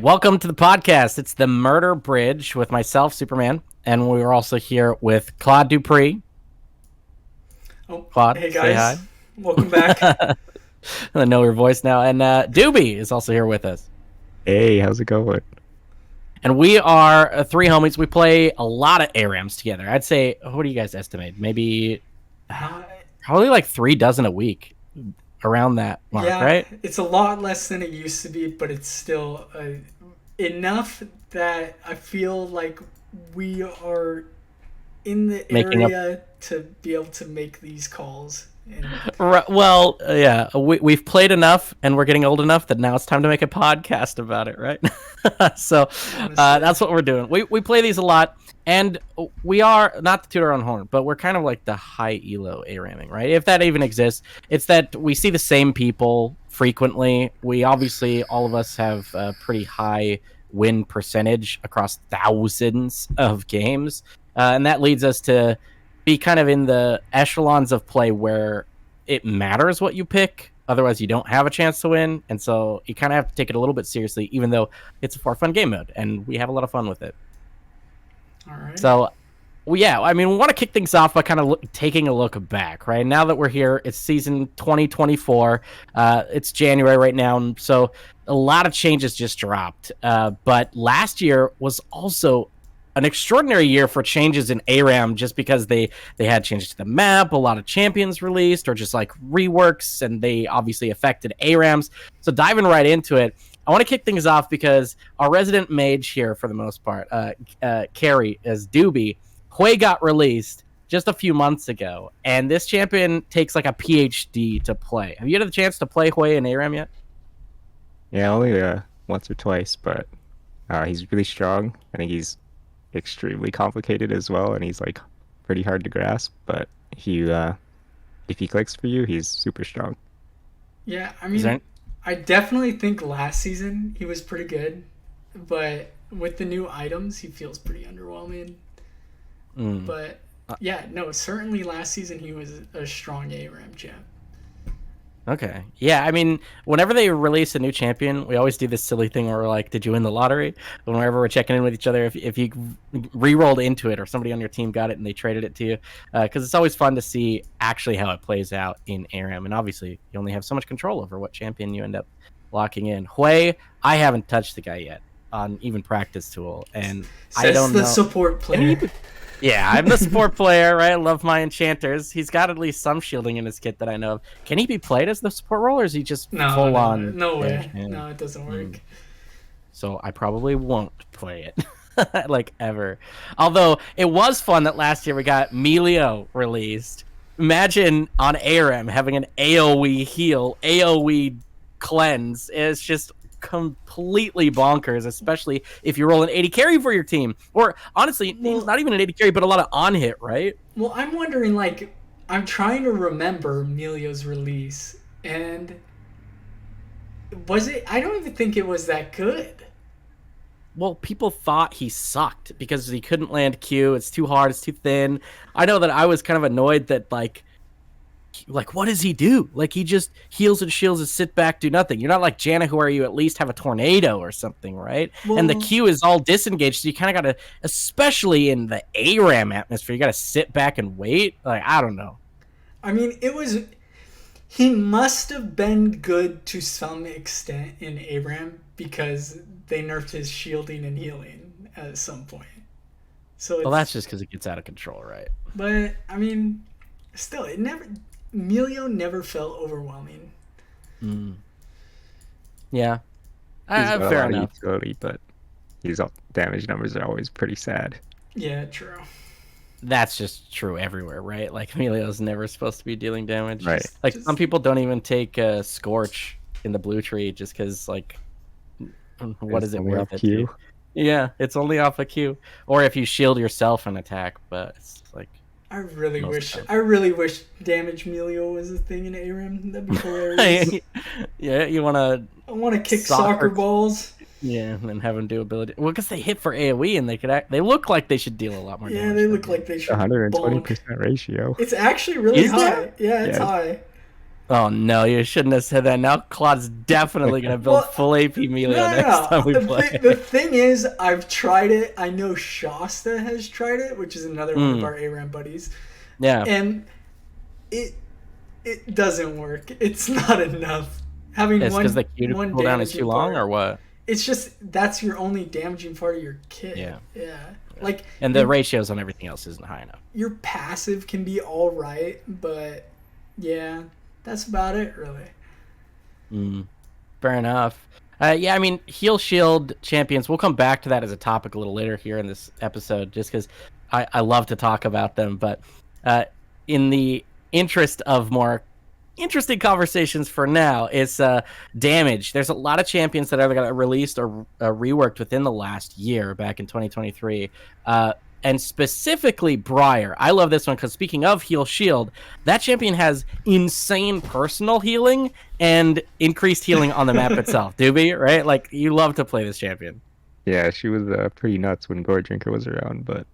Welcome to the podcast. It's the Murder Bridge with myself, Superman, and we're also here with Claude Dupree. Oh, Claude, hey say guys, hi. welcome back. I know her voice now. And Doobie is also here with us. Hey, how's it going? And we are three homies. We play a lot of ARAMs together. I'd say, what do you guys estimate? Maybe Uh, probably like 3 dozen a week, around that mark, yeah, right? it's a lot less than it used to be, but it's still enough that I feel like we are in the Making up. area to be able to make these calls. And Well, yeah, we've played enough, and we're getting old enough that now it's time to make a podcast about it, right? So honestly, that's what we're doing. We play these a lot, and we are not to toot our own horn, but we're kind of like the high elo ARAMing, right? If that even exists, it's that we see the same people frequently. We obviously, all of us have a pretty high win percentage across thousands of games, and that leads us to be kind of in the echelons of play where it matters what you pick. Otherwise, you don't have a chance to win. And so you kind of have to take it a little bit seriously, even though it's a fun game mode and we have a lot of fun with it. all right. So, well, yeah, I mean, we want to kick things off by kind of taking a look back, right? Now that we're here, it's season 2024. It's January right now. So a lot of changes just dropped. But last year was also an extraordinary year for changes in ARAM, just because they had changes to the map, a lot of champions released, or just like reworks, and they obviously affected ARAMs. So diving right into it, I want to kick things off because our resident mage here, for the most part, Carrie as Doobie, Hui got released just a few months ago, and this champion takes like a PhD to play. Have you had a chance to play Hui in ARAM yet? Yeah, only once or twice, but he's really strong. I think he's extremely complicated as well, and he's like pretty hard to grasp. But if he clicks for you, he's super strong. Yeah, I Is mean, there, I definitely think last season he was pretty good, but with the new items, he feels pretty underwhelming. mm. But yeah, no, certainly last season he was a strong ARAM champ. Okay. Yeah, I mean, whenever they release a new champion, we always do this silly thing where we're like, did you win the lottery? Whenever we're checking in with each other, if you re-rolled into it or somebody on your team got it and they traded it to you, because it's always fun to see actually how it plays out in ARAM. And obviously, you only have so much control over what champion you end up locking in. Hui, I haven't touched the guy yet on even practice tool, and I Says don't the know. support player. Yeah, I'm the support player, right? I love my enchanters. He's got at least some shielding in his kit that I know of. Can he be played as the support role, or is he just No, full no, on? no way. Yeah. No, it doesn't work. So I probably won't play it, like, ever. Although it was fun that last year we got Melio released. Imagine on ARAM having an AoE heal, AoE cleanse. It's just completely bonkers, especially if you roll an 80 carry for your team. Or honestly, Well- not even an 80 carry, but a lot of on hit, right? Well, I'm wondering, like, I'm trying to remember Emilio's release, and was it? I don't even think it was that good. Well, people thought he sucked because he couldn't land Q. It's too hard. It's too thin. I know that I was kind of annoyed that, like, what does he do? Like, he just heals and shields and sit back, do nothing. You're not like Janna, where you at least have a tornado or something, right? And the Well- Q is all disengaged, so you kind of got to, especially in the ARAM atmosphere, you got to sit back and wait. Like, I don't know. I mean, it was. He must have been good to some extent in ARAM because they nerfed his shielding and healing at some point. So it's, Well, that's just because it gets out of control, right? But I mean, still, it never. Emilio never felt overwhelming. Yeah. He's got a Fair lot of enough. utility, but his damage numbers are always pretty sad. Yeah, true. That's just true everywhere, right? Like, Emilio's never supposed to be dealing damage. Right. Like, Just- some people don't even take Scorch in the blue tree just because, like, what It's is it only worth off it Q. to? Yeah, it's only off a Q. Or if you shield yourself an attack, but it's like, I really Most wish. of I really wish damage Melio was a thing in ARAM. That'd be hilarious. yeah, you want to, I want to kick Soccer. soccer balls. yeah, and then have them do ability. Well, because they hit for AoE and they could they look like they should deal a lot more Yeah, damage. they than look like they should. 120% bonk. ratio. It's actually really Is high. there? Yeah, it's Yeah. high. Oh no, you shouldn't have said that. Now Claude's definitely gonna build Well, full AP Melio no, next no, time we no. play. The thing is, I've tried it. I know Shasta has tried it, which is another one of Mm, our ARAM buddies, yeah, and it it doesn't work. It's not enough. Having it's because the one Q one cooldown is too damaging long, or part. what? It's just that's your only damaging part of your kit. Yeah, Yeah. yeah. Like And the ratios on everything else isn't high enough. your passive can be all right, but yeah, that's about it, really. Mm, fair enough. Yeah, I mean, heal shield champions. We'll come back to that as a topic a little later here in this episode, just because I love to talk about them. But in the interest of more interesting conversations for now, it's damage. There's a lot of champions that either got released or reworked within the last year, back in 2023. And specifically Briar. I love this one because speaking of heal shield, that champion has insane personal healing and increased healing on the map itself. Doobie, right? Like, you love to play this champion. Yeah, she was pretty nuts when Gore Drinker was around, but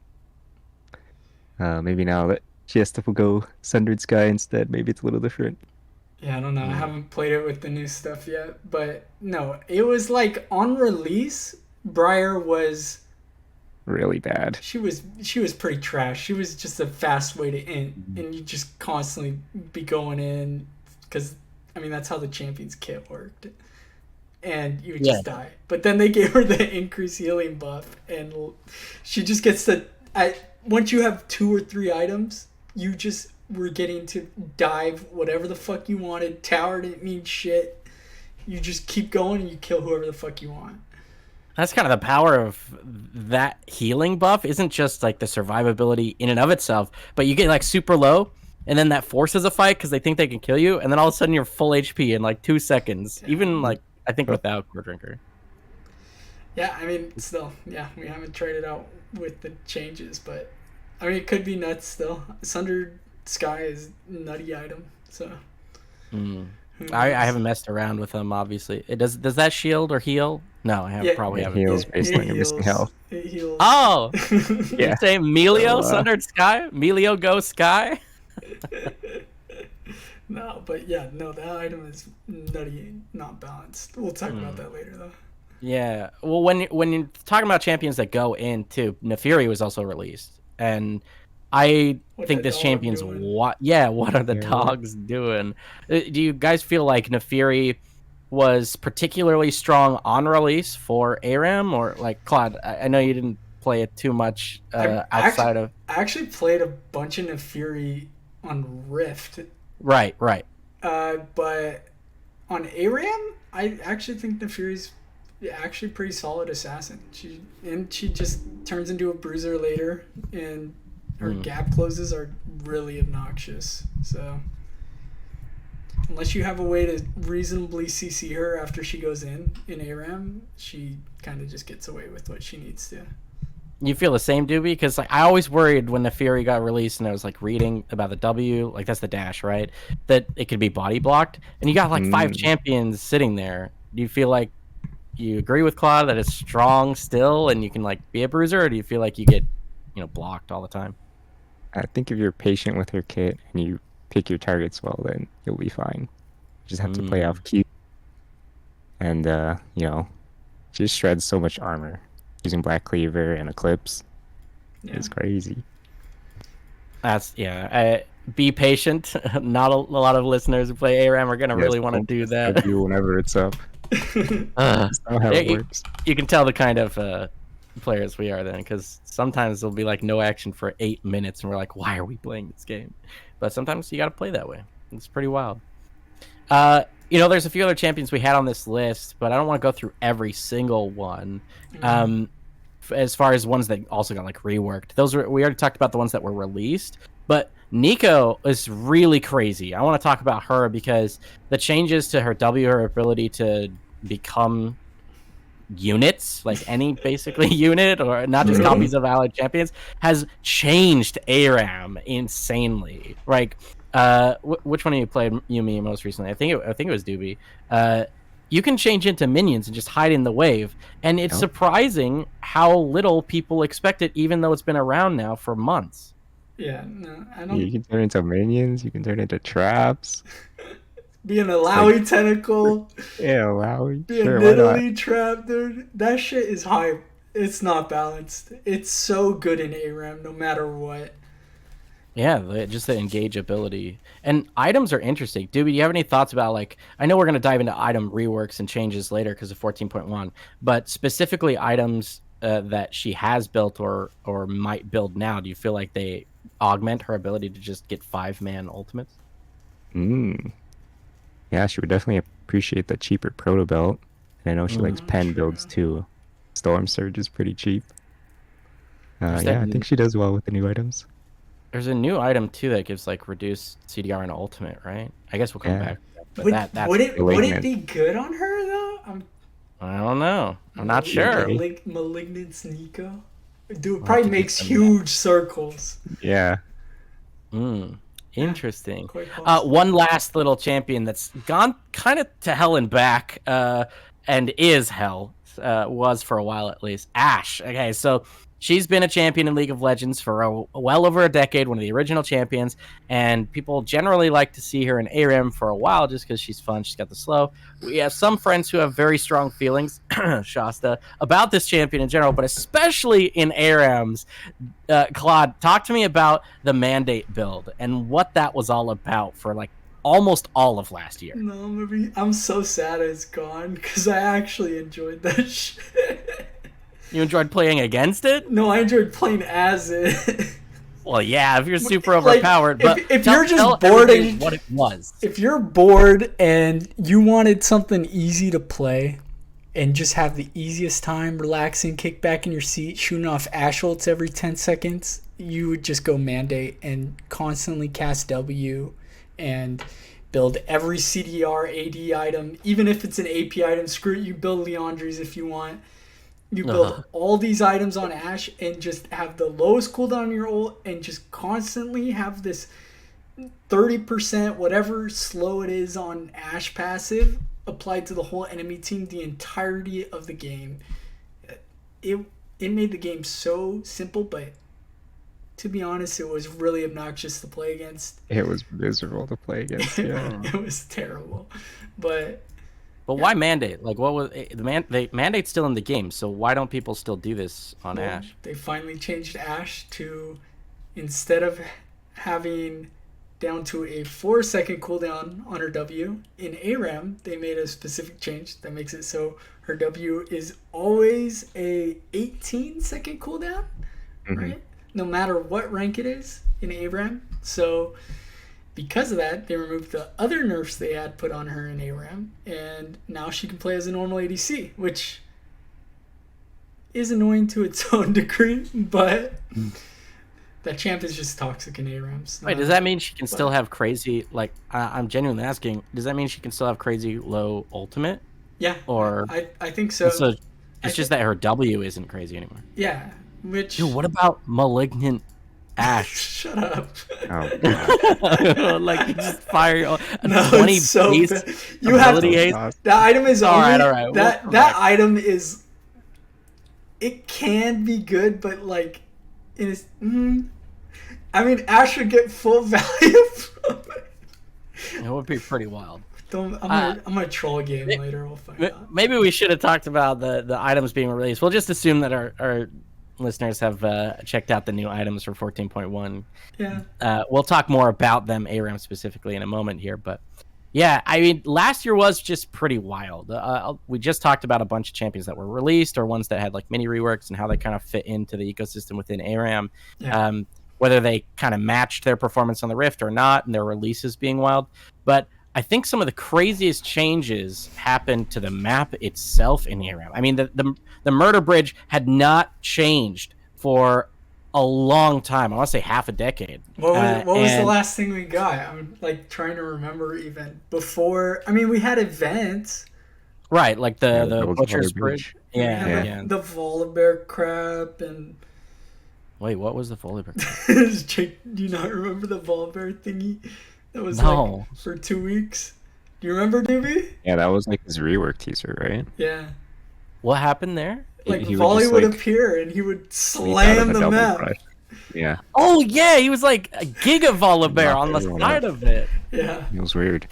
maybe now that Fiesta will go Sundered Sky instead, maybe it's a little different. Yeah, I don't know. I haven't played it with the new stuff yet, but no, it was like on release, Briar was Really bad. she was pretty trash. She was just a fast way to int, and you just constantly be going in because I mean that's how the champions kit worked, and you would Yeah. just die. But then they gave her the increased healing buff, and she just gets to. Once you have 2 or 3 items, you just were getting to dive whatever the fuck you wanted. Tower didn't mean shit. You just keep going and you kill whoever the fuck you want. That's kind of the power of that healing buff. Isn't just like the survivability in and of itself, but you get like super low, and then that forces a fight because they think they can kill you, and then all of a sudden you're full HP in like 2 seconds. Even like I think without Core Drinker. Yeah, I mean, still, yeah, we haven't tried it out with the changes, but I mean, it could be nuts still. Sundered Sky is a nutty item, so. Mm. Who I knows? haven't messed around with them. Obviously, it does. Does that shield or heal? No, I have Yeah, probably It haven't. heals It based on your missing heals. health. It heals. Oh, Yeah. you say Melio, So, Sundered Sky, Melio go Sky. No, but yeah, no, that item is nutty, not balanced. We'll talk about that later, though. Yeah. Well, when you're talking about champions that go in too, Nefiri was also released, and I What think that this dog champion's doing? what? Yeah. What are the Yeah. dogs doing? Do you guys feel like Nefiri was particularly strong on release for Aram, or like Claude? I know you didn't play it too much outside of. I actually played a bunch of Nefiri on Rift, Right. but on Aram, I actually think Nefiri's actually pretty solid assassin. She just turns into a bruiser later, and her gap closes are really obnoxious. So unless you have a way to reasonably CC her after she goes in ARAM, she kind of just gets away with what she needs to. You feel the same, Doobie? Because like I always worried when the Fury got released, and I was like reading about the W, like that's the dash, right? That it could be body blocked, and you got like 5 champions sitting there. Do you feel like you agree with Claude that it's strong still, and you can like be a bruiser, or do you feel like you get, blocked all the time? I think if you're patient with your kit and you pick your targets well, then you'll be fine. You just have to play off Q. And, she just shreds so much armor using Black Cleaver and Eclipse. Yeah. It's crazy. That's be patient. Not a lot of listeners who play ARAM are gonna really want to do that. Do whenever it's up. That's not how it works. You can tell the kind of players we are then, because sometimes there'll be like no action for 8 minutes, and we're like, why are we playing this game? But sometimes you got to play that way. It's pretty wild. There's a few other champions we had on this list, but I don't want to go through every single one. As far as ones that also got like reworked, we already talked about the ones that were released, but Nico is really crazy. I want to talk about her because the changes to her W, her ability to become units, like any basically unit, or not just copies of allied champions, has changed ARAM insanely. Like, which one of you played Yumi most recently? I think it was Doobie. You can change into minions and just hide in the wave, and it's surprising how little people expect it, even though it's been around now for months. Yeah, no, I don't. You can turn into minions. You can turn into traps. Being a Lowy tentacle, Yeah, wow. being Sure, why not? Nidalee trap, dude. That shit is hype. It's not balanced. It's so good in ARAM, no matter what. Yeah, just the engage ability. And items are interesting. Doobie, do you have any thoughts about, like, I know we're going to dive into item reworks and changes later because of 14.1, but specifically items that she has built or might build now, do you feel like they augment her ability to just get 5-man ultimates? Mm. Yeah, she would definitely appreciate the cheaper proto belt. And I know she likes pen True. builds too. Storm Surge is pretty cheap. There's Yeah, that I think she does well with the new items. There's a new item too that gives like reduced CDR and ultimate, right? I guess we'll come Yeah. back to that. But Would, that's would it Malignant. be good on her though? I don't know. I'm not sure. Okay. Malignance Nico. Dude, it We'll have probably to do makes some huge circles. Yeah. Interesting. Quite possible. One last little champion that's gone kind of to hell and back, and is hell, was for a while at least. Ashe. Okay, so she's been a champion in League of Legends for well over a decade, one of the original champions, and people generally like to see her in ARAM for a while just because she's fun. She's got the slow. We have some friends who have very strong feelings, Shasta, about this champion in general, but especially in ARAMs. Claude, talk to me about the mandate build and what that was all about for like almost all of last year. No, I'm so sad it's gone because I actually enjoyed that shit. You enjoyed playing against it? No, I enjoyed playing as it. Well, yeah, if you're super Like, overpowered, if- but if tell- you're just tell bored everybody and- what it was. If you're bored and you wanted something easy to play and just have the easiest time relaxing, kick back in your seat, shooting off Ashe ults every 10 seconds, you would just go mandate and constantly cast W and build every CDR AD item. Even if it's an AP item, screw it, you build Leandries if you want. You build all these items on Ashe and just have the lowest cooldown on your ult and just constantly have this 30%, whatever slow it is on Ashe passive, applied to the whole enemy team the entirety of the game. It made the game so simple, but to be honest, it was really obnoxious to play against. It was miserable to play against. Yeah. It was terrible. But why mandate? Like, what was the mandate's still in the game? So why don't people still do this on Ashe? they finally changed Ashe to, instead of having down to a 4-second cooldown on her W, in ARAM, they made a specific change that makes it so her W is always a 18-second cooldown, right? No matter what rank it is in ARAM. So because of that, they removed the other nerfs they had put on her in ARAM, and now she can play as a normal ADC, which is annoying to its own degree, but that champ is just toxic in ARAMs. Wait, does that mean she can still have crazy, like, I'm genuinely asking, does that mean she can still have crazy low ultimate? Yeah, Or I think so. So it's just that her W isn't crazy anymore. Yeah, which... Dude, what about Malignant Ashe? Shut up. Oh, God. Like, you just fire a No, 20 it's so base bad. You have ability to... ace? That item is All only... right, all right. We'll That come back. item is... It can be good, but like... It is... I mean, Ashe should get full value from it. It would be pretty wild. I'm gonna troll a game later. We'll find out. Maybe we should have talked about the items being released. We'll just assume that our listeners have checked out the new items for 14.1. Yeah. We'll talk more about them, ARAM specifically, in a moment here. But yeah, I mean, last year was just pretty wild. We just talked about a bunch of champions that were released or ones that had like mini reworks and how they kind of fit into the ecosystem within ARAM. Yeah. Whether they kind of matched their performance on the Rift or not, and their releases being wild. But I think some of the craziest changes happened to the map itself in ARAM. I mean, the Murder Bridge had not changed for a long time. I want to say half a decade. What was the last thing we got? I'm like trying to remember even before. I mean, we had events. Right, like Yeah, the that was Butcher's Murder Bridge. Bridge. Yeah. Yeah. The Volibear crap and... Wait, what was the Volibear? Do you not remember the Volibear thingy? That was No. like for 2 weeks. Do you remember, Doobie? Yeah, that was like his rework teaser, right? Yeah. What happened there? Like He would Volley just, would like, appear and he would Leap out slam of a the double map. crush. Yeah, Oh yeah, he was like a Giga Volibear Knocked on the everyone side out. of it. Yeah. it was weird.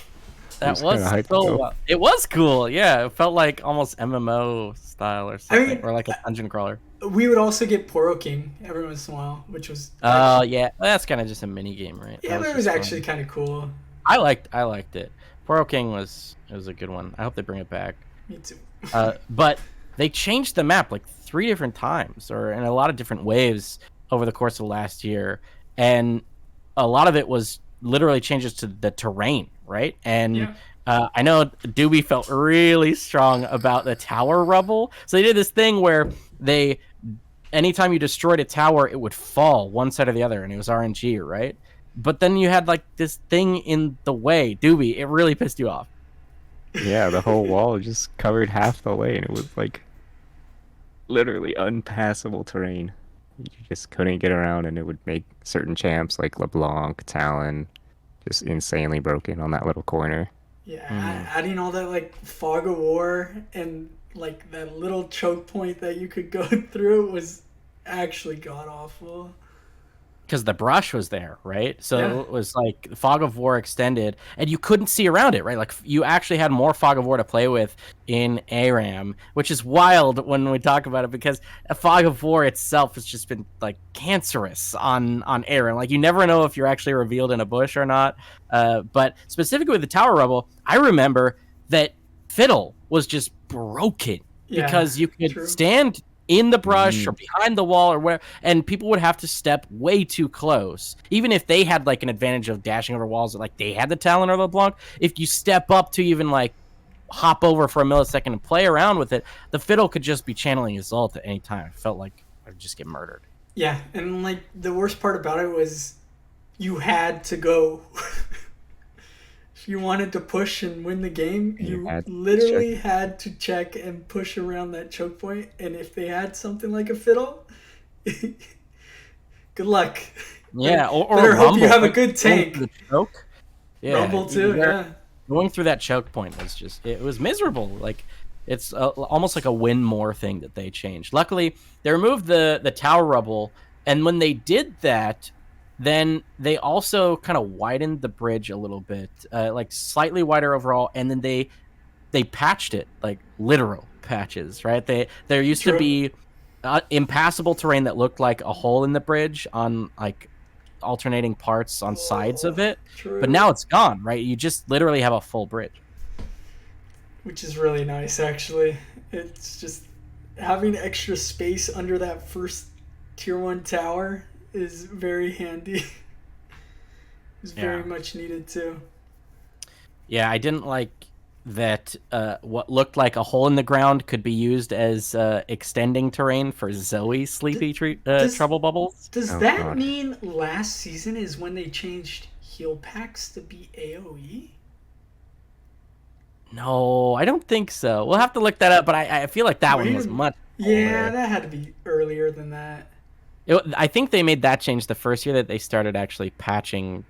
It That was kind of was hyped to so. go. It was cool. Yeah, it felt like almost MMO style or I something, mean, or like a dungeon crawler. we would also get Poro King every once in a while, which was Oh yeah, that's kind of just a mini game, right? That yeah, was but it was just actually fun. kind of cool. I liked it. Poro King was a good one. I hope they bring it back. Me too. But they changed the map like 3 different times, or in a lot of different waves over the course of last year, and a lot of it was literally changes to the terrain, right? And Yeah. I know Doobie felt really strong about the tower rubble, so they did this thing where they, anytime you destroyed a tower, it would fall one side or the other, and it was RNG, right? But then you had like this thing in the way, Doobie. It really pissed you off. Yeah, the whole wall just covered half the lane. It was like literally unpassable terrain. You just couldn't get around, and it would make certain champs like LeBlanc, Talon, just insanely broken on that little corner. Yeah, Mm. adding all that like fog of war and like that little choke point that you could go through was actually god awful. Because the brush was there, right? Yeah. So it was like fog of war extended, and you couldn't see around it, right? Like you actually had more fog of war to play with in Aram, which is wild when we talk about it, because a fog of war itself has just been like cancerous on Aram. Like you never know if you're actually revealed in a bush or not. But specifically with the tower rubble, I remember that Fiddle was just broken Yeah. because you could True. stand in the brush or Mm. behind the wall or where, and people would have to step way too close, even if they had like an advantage of dashing over walls, like they had the talent or the blanc. If you step up to even like hop over for a millisecond and play around with it, the Fiddle could just be channeling his ult at any time. I felt like I'd just get murdered. Yeah, and like the worst part about it was you had to go. If you wanted to push and win the game, And you you had to check. literally had to check and push around that choke point. And if they had something like a fiddle, good luck. Yeah, or Better hope you Rumble, have a like, good going through tank. the choke. Yeah, Rumble too, yeah. going through that choke point was just, it was miserable. Like it's almost like a win more thing that they changed. Luckily they removed the tower rubble, and when they did that, then they also kind of widened the bridge a little bit, like slightly wider overall, and then they patched it, like literal patches, right? There used to True. be impassable terrain that looked like a hole in the bridge on like alternating parts on sides of Oh, it, but true. now it's gone, right? You just literally have a full bridge. Which is really nice, actually. It's just having extra space under that first tier 1 tower is very handy. It's very Yeah. much needed too. Yeah, I didn't like that what looked like a hole in the ground could be used as extending terrain for Zoe's sleepy Does trouble bubbles. does Oh that god. mean last season is when they changed heal packs to be AoE? No, I don't think so. We'll have to look that up, but I feel like that one was Wait, much yeah, older. that had to be earlier than that. I think they made that change the first year that they started actually patching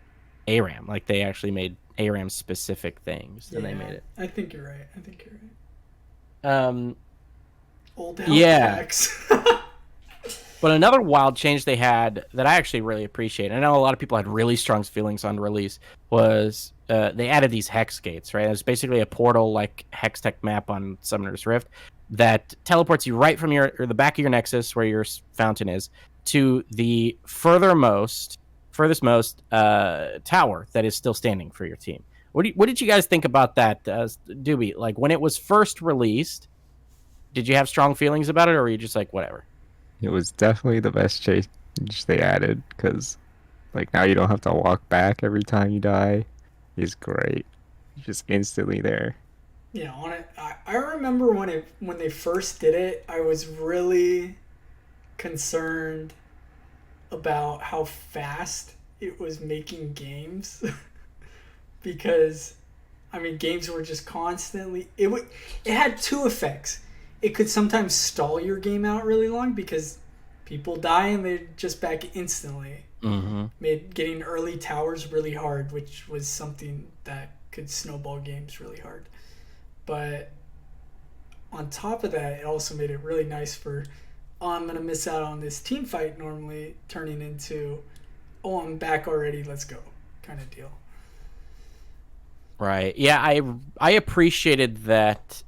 ARAM. Like they actually made ARAM specific things, and they made Yeah, it. I think you're right. I think you're right. Um, Old health yeah. packs. But another wild change they had that I actually really appreciate, and I know a lot of people had really strong feelings on release, was they added these hex gates, right? It's basically a portal like Hextech map on Summoner's Rift that teleports you right from or the back of your Nexus, where your fountain is, to the furthest most tower that is still standing for your team. What did you guys think about that, Doobie? Like when it was first released, did you have strong feelings about it, or were you just like whatever? It was definitely the best change they added because, like, now you don't have to walk back every time you die. It's great. You're just instantly there. Yeah, on it. I remember when they first did it, I was really concerned about how fast it was making games because I mean games were just constantly it had two effects. It could sometimes stall your game out really long because people die and they're just back instantly. Mm-hmm. Made getting early towers really hard, which was something that could snowball games really hard. But on top of that, it also made it really nice for, oh, I'm going to miss out on this team fight normally turning into, oh, I'm back already, let's go kind of deal. Right. Yeah, I appreciated that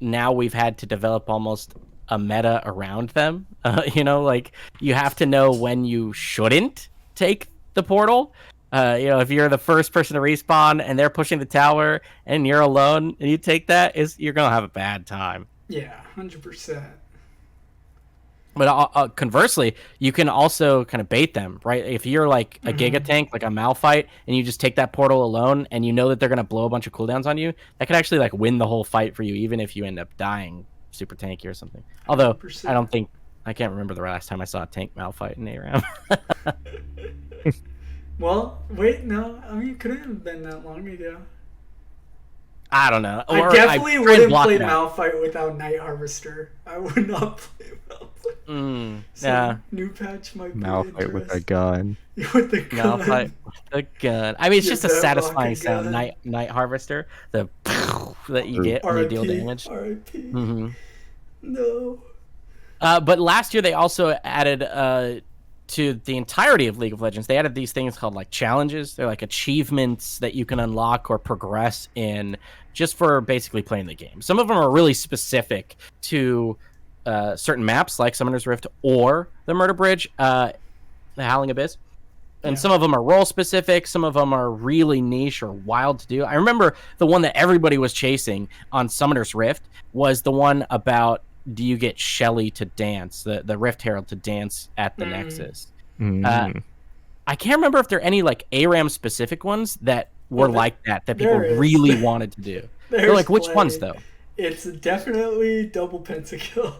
now we've had to develop almost a meta around them. Like you have to know when you shouldn't take the portal. If you're the first person to respawn and they're pushing the tower and you're alone and you take that, you're gonna have a bad time. Yeah, 100%. But conversely, you can also kind of bait them, right? If you're like a Giga tank, like a Malphite, and you just take that portal alone, and you know that they're gonna blow a bunch of cooldowns on you, that could actually like win the whole fight for you, even if you end up dying super tanky or something. Although 100%. I can't remember the last time I saw a tank Malphite in Aram. Well, wait, no. I mean, it couldn't have been that long ago. I don't know. I Or definitely tried wouldn't block play it out. Malphite without Night Harvester. I would not play Malphite. So Yeah, new patch might be Malphite with a interesting. gun. With the gun. Malphite with a gun. I mean, it's Your just a Zerglocke satisfying gun. sound. Night Harvester, the that you get when you deal R.I.P. damage. R.I.P. Mm-hmm. No. But last year they also added to the entirety of League of Legends. They added these things called like challenges. They're like achievements that you can unlock or progress in just for basically playing the game. Some of them are really specific to certain maps, like Summoner's Rift or the Murder Bridge, the Howling Abyss. And Yeah. some of them are role specific. Some of them are really niche or wild to do. I remember the one that everybody was chasing on Summoner's Rift was the one about, do you get Shelly to dance, the Rift Herald to dance at the Nexus? Mm. I can't remember if there are any like ARAM specific ones that were like that people there is. really wanted to do. They're There's like, which plenty. ones though? It's definitely double pentakill.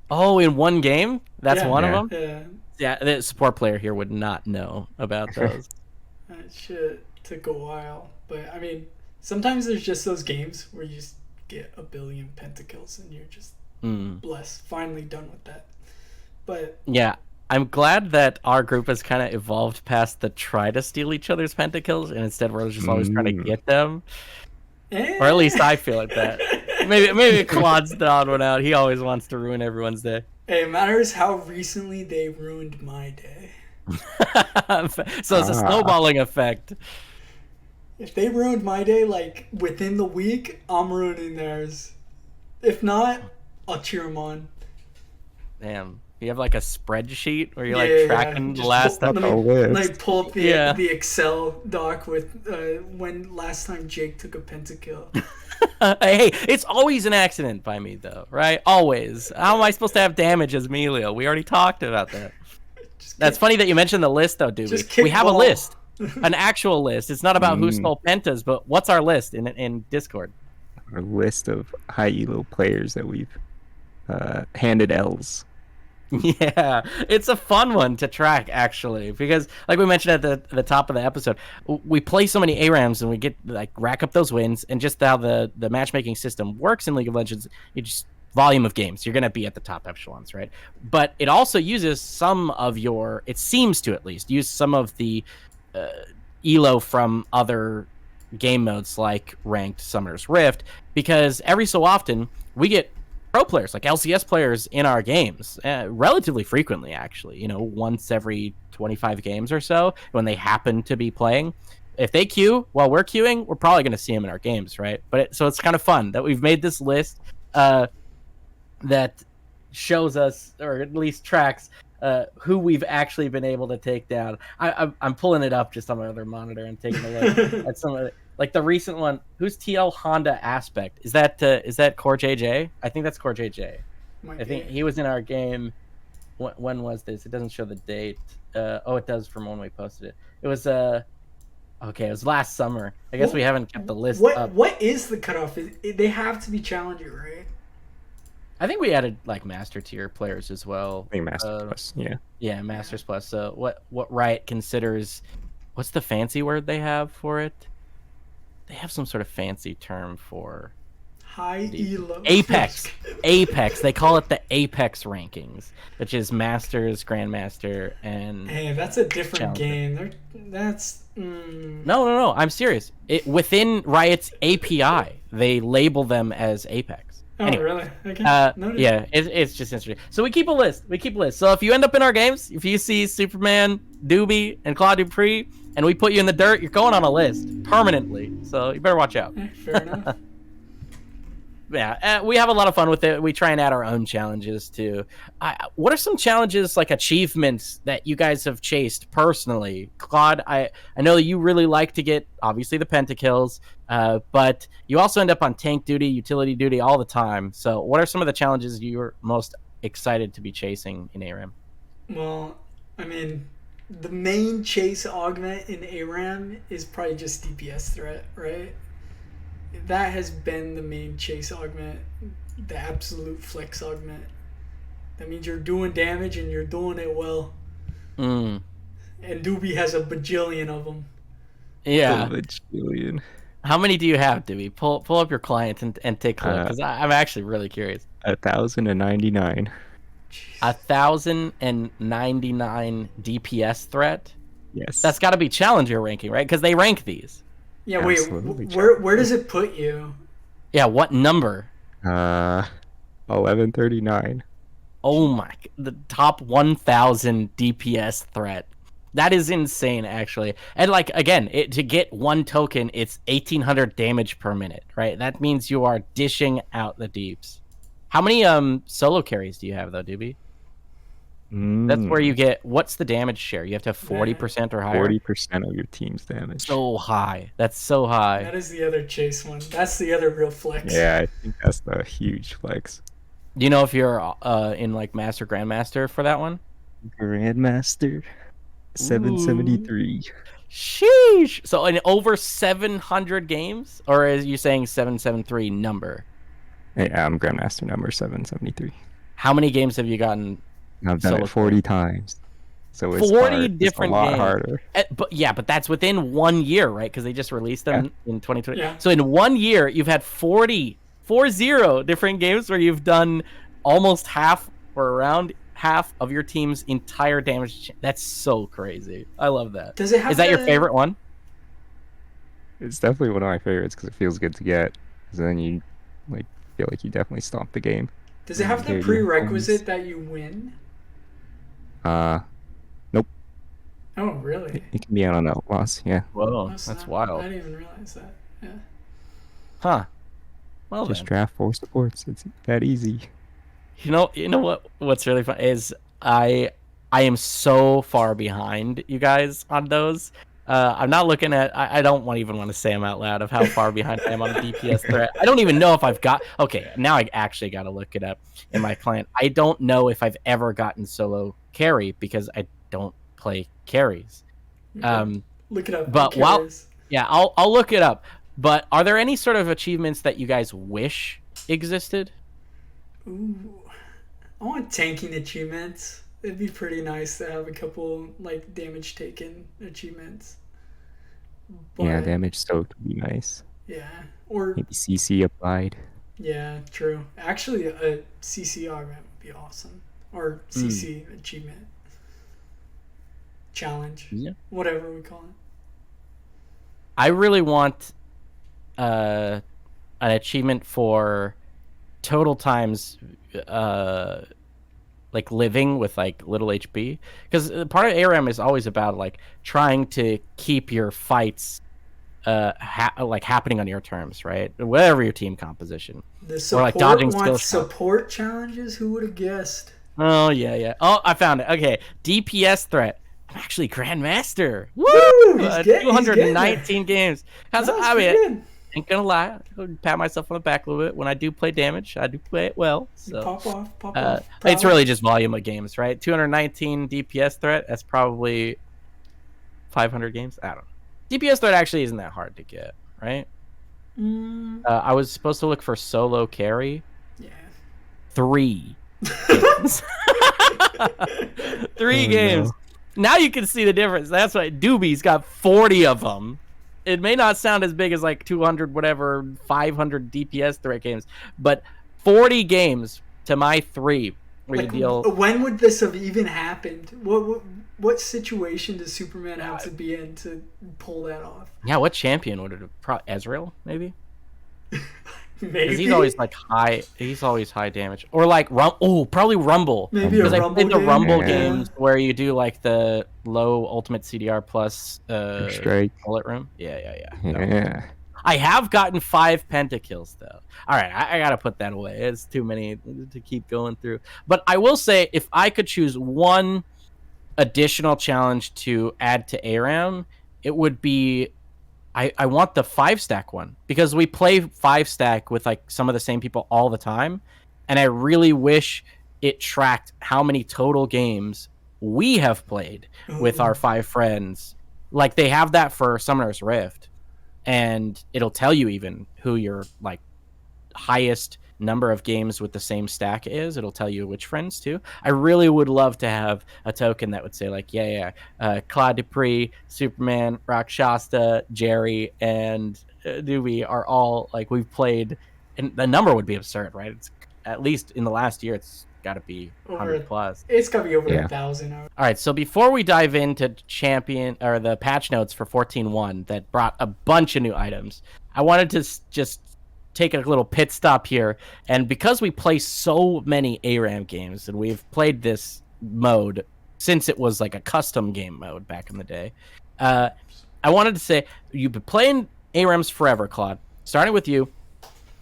Oh, in one game? That's Yeah. one Yeah. of them? Yeah. Yeah, the support player here would not know about those. That shit took a while. But, I mean, sometimes there's just those games where you just get a billion pentakills and you're just blessed. Finally done with that. But, Yeah, I'm glad that our group has kind of evolved past the try to steal each other's pentakills, and instead we're just always trying to get them. Or at least I feel like that. Maybe Claude's the odd one out. He always wants to ruin everyone's day. it matters how recently they ruined my day. So it's a snowballing effect. If they ruined my day, like, within the week, I'm ruining theirs. If not, I'll cheer them on. Damn. You have like a spreadsheet where you're Yeah, like yeah, tracking yeah. the Just last pull- time. A list. Like pull up Yeah. the Excel doc with when last time Jake took a pentakill. Hey, it's always an accident by me though, right? Always. How am I supposed to have damage as Melio? We already talked about that. That's funny that you mentioned the list though, Just Doobie. kick We have a ball. list. An actual list. It's not about who stole pentas, but what's our list in Discord? A list of high elo players that we've handed L's. Yeah, it's a fun one to track actually, because like we mentioned at the top of the episode, we play so many ARAMs and we get like rack up those wins, and just how the matchmaking system works in League of Legends, you just volume of games, you're gonna be at the top echelons, right? But it also uses some of your, it seems to at least use some of the elo from other game modes like ranked Summoner's Rift, because every so often we get pro players, like LCS players in our games, relatively frequently actually, once every 25 games or so, when they happen to be playing. If they queue while we're queuing, we're probably going to see them in our games, right? So it's kind of fun that we've made this list that shows us, or at least tracks, who we've actually been able to take down. I'm pulling it up just on my other monitor and taking a look at some of it. Like the recent one, who's TL Honda Aspect? Is that Core JJ? I think that's Core JJ. I think he was in our game. When was this? It doesn't show the date. It does from when we posted it. It was it was last summer. I guess we haven't kept the list up. What is the cutoff? They have to be challenger, right? I think we added like master tier players as well. I think Master Plus, yeah. Yeah, Masters Plus. So what Riot considers, what's the fancy word they have for it? They have some sort of fancy term for High elo. Apex. Apex. They call it the Apex rankings, which is Masters, Grandmaster, and Hey, that's a different Challenger. game. That's No. I'm serious. Within Riot's API, they label them as Apex. Oh, Anyway, really? Okay. Noted. yeah, it's just interesting. So we keep a list. So if you end up in our games, if you see Superman, Doobie, and Claude Dupree, and we put you in the dirt, you're going on a list permanently. So you better watch out. Fair enough. Yeah, we have a lot of fun with it. We try and add our own challenges too. What are some challenges, like achievements, that you guys have chased personally? Claude, I know you really like to get, obviously, the pentakills, but you also end up on tank duty, utility duty all the time. So what are some of the challenges you're most excited to be chasing in ARAM? Well, I mean, the main chase augment in ARAM is probably just DPS threat, right? That has been the main chase augment, the absolute flex augment. That means you're doing damage and you're doing it well. Mm. And Doobie has a bajillion of them. Yeah. Bajillion. How many do you have, Doobie? Pull up your client and take a look, because I'm actually really curious. 1,099. 1,099 DPS threat? Yes. That's got to be challenger ranking, right? Because they rank these. Yeah, Absolutely. wait, where does it put you? Yeah, what number? 1139. Oh my, the top 1,000 DPS threat. That is insane, actually. And like, again, to get one token, it's 1,800 damage per minute, right? That means you are dishing out the deeps. How many solo carries do you have, though, Doobie? That's where you get, what's the damage share? You have to have 40% or higher? 40% of your team's damage. So high. That's so high. That is the other chase one. That's the other real flex. Yeah, I think that's the huge flex. Do you know if you're in like Master Grandmaster for that one? Grandmaster 773. Sheesh. So in over 700 games? Or is you saying 773 number? Yeah, I'm Grandmaster number 773. How many games have you gotten? I've done it 40 times. So it's 40 hard. different it's a lot games. harder. But that's within 1 year, right? Because they just released them in 2020. Yeah. So in 1 year, you've had 40 different games where you've done almost half or around half of your team's entire damage. That's so crazy. I love that. Does it have Is that your favorite one? It's definitely one of my favorites because it feels good to get. Because then you feel like you definitely stomped the game. Does it have the prerequisite that you win? Nope. Oh, really? It can be on Outlaws, yeah. Whoa, that's wild. I didn't even realize that. Yeah. Huh. Well, Just then. draft 4 supports. It's that easy. You know what's really fun is I am so far behind you guys on those. I'm not looking at. I don't even want to say them out loud of how far behind I am on the DPS threat. I don't even know if I've got. Okay, now I actually got to look it up in my client. I don't know if I've ever gotten solo carry because I don't play carries. Look it up. But I'll look it up. But are there any sort of achievements that you guys wish existed? Ooh, I want tanking achievements. It'd be pretty nice to have a couple like damage taken achievements. But, Yeah, damage soaked would be nice. Yeah, or Maybe CC applied. yeah, true. Actually, a CC augment would be awesome, or CC achievement challenge, whatever we call it. I really want an achievement for total times like living with like little HP, because part of ARAM is always about like trying to keep your fights happening on your terms, right? Whatever your team composition. The support or like dodging wants skill support challenges. Who would have guessed? Oh yeah. Oh, I found it. Okay, DPS threat. I'm actually Grandmaster. Woo! 219 games. Ain't gonna lie, I'll pat myself on the back a little bit. When I do play damage, I do play it well. So pop off. It's really just volume of games, right? 219 DPS threat. That's probably 500 games. I don't know. DPS threat actually isn't that hard to get, right? I was supposed to look for solo carry. Yeah. 3 games. 3 games. No. Now you can see the difference. That's why Doobie's got 40 of them. It may not sound as big as like 200, whatever, 500 DPS threat games, but 40 games to my 3. When would this have even happened? What situation does Superman have to be in to pull that off? Yeah, what champion would it have? Ezreal, maybe? Because Maybe. he's always like high. He's always high damage. Or like probably Rumble. Maybe a Because I Rumble played the game. Rumble Yeah. games where you do like the low ultimate CDR plus Strike. bullet room. Yeah. That one. Yeah. I have gotten 5 pentakills though. All right, I gotta put that away. It's too many to keep going through. But I will say, if I could choose one additional challenge to add to Aram, it would be I want the 5-stack one, because we play 5-stack with like some of the same people all the time, and I really wish it tracked how many total games we have played with our 5 friends. Like they have that for Summoner's Rift, and it'll tell you even who your like highest number of games with the same stack is. It'll tell you which friends too. I really would love to have a token that would say like, Claude Dupree, Superman, Rakshasta, Jerry, and Doobie are all like we've played, and the number would be absurd, right? It's at least in the last year, it's got to be 100 plus. It's gotta be over Yeah. 1,000. All right, so before we dive into champion or the patch notes for 14.1 that brought a bunch of new items, I wanted to just take a little pit stop here. And because we play so many ARAM games and we've played this mode since it was like a custom game mode back in the day, I wanted to say, you've been playing ARAMs forever, Claude. Starting with you,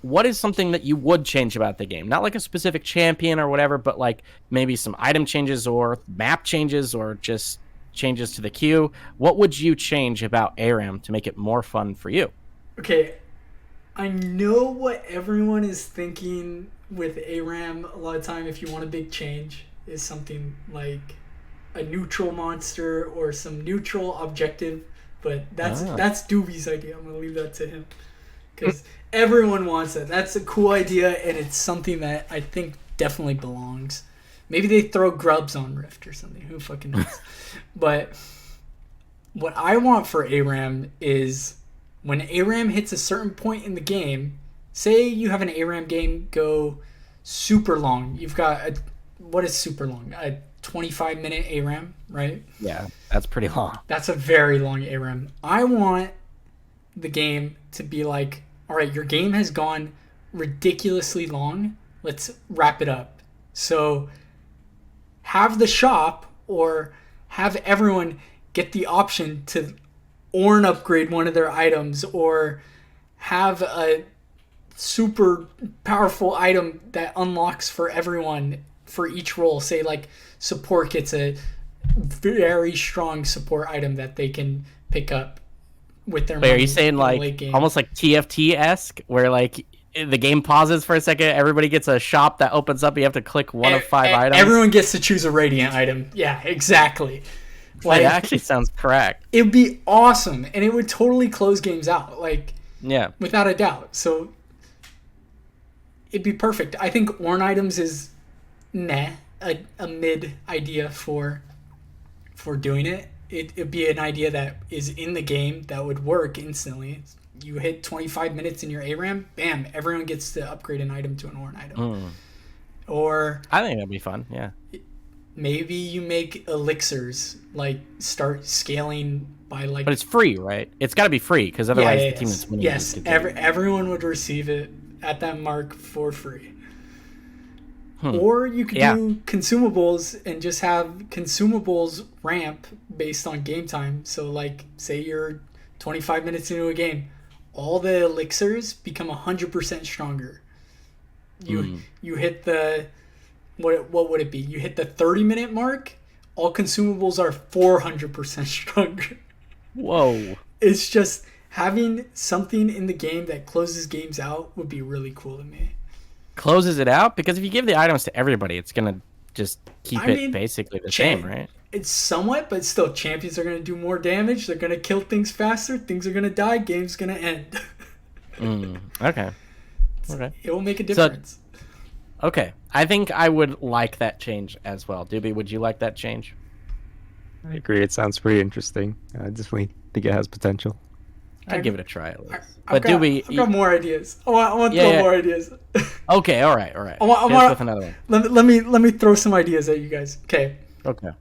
what is something that you would change about the game? Not like a specific champion or whatever, but like maybe some item changes or map changes or just changes to the queue. What would you change about ARAM to make it more fun for you? Okay, I know what everyone is thinking with ARAM a lot of time. If you want a big change, is something like a neutral monster or some neutral objective. But that's Doobie's idea. I'm gonna leave that to him because everyone wants that. That's a cool idea, and it's something that I think definitely belongs. Maybe they throw grubs on Rift or something. Who fucking knows? But what I want for ARAM is when ARAM hits a certain point in the game, say you have an ARAM game go super long. You've got what is super long? A 25-minute ARAM, right? Yeah, that's pretty long. That's a very long ARAM. I want the game to be like, all right, your game has gone ridiculously long. Let's wrap it up. So have the shop or have everyone get the option to Ornn upgrade one of their items or have a super powerful item that unlocks for everyone for each role. Say like support gets a very strong support item that they can pick up with their Wait, money are you saying in the like late game. almost like TFT-esque, where like the game pauses for a second, everybody gets a shop that opens up, you have to click one of 5 items? Everyone gets to choose a radiant item. Yeah, exactly. Like, that actually sounds correct. It would be awesome, and it would totally close games out, like Yeah. without a doubt. So it'd be perfect. I think Ornn items is a mid idea for doing it. It'd be an idea that is in the game that would work instantly. You hit 25 minutes in your ARAM, bam, everyone gets to upgrade an item to an Ornn item. Or I think that'd be fun, yeah. maybe you make elixirs, like start scaling by like. But it's free, right? It's got to be free, because otherwise the team that's winning. Yes, everyone would receive it at that mark for free. Or you could do consumables and just have consumables ramp based on game time. So like, say you're 25 minutes into a game, all the elixirs become 100% stronger. You hit the what would it be? You hit the 30-minute mark, all consumables are 400% stronger. Whoa. It's just having something in the game that closes games out would be really cool to me. Closes it out? Because if you give the items to everybody, it's going to just keep it basically the same, right? It's somewhat, but still, champions are going to do more damage. They're going to kill things faster. Things are going to die. Game's going to end. Okay. It will make a difference. Okay. I think I would like that change as well. Doobie, would you like that change? I agree. It sounds pretty interesting. I definitely think it has potential. I'd give it a try at least. I've got more ideas. I want to throw more ideas. Okay, all right. I want with another one. Let me throw some ideas at you guys. Okay.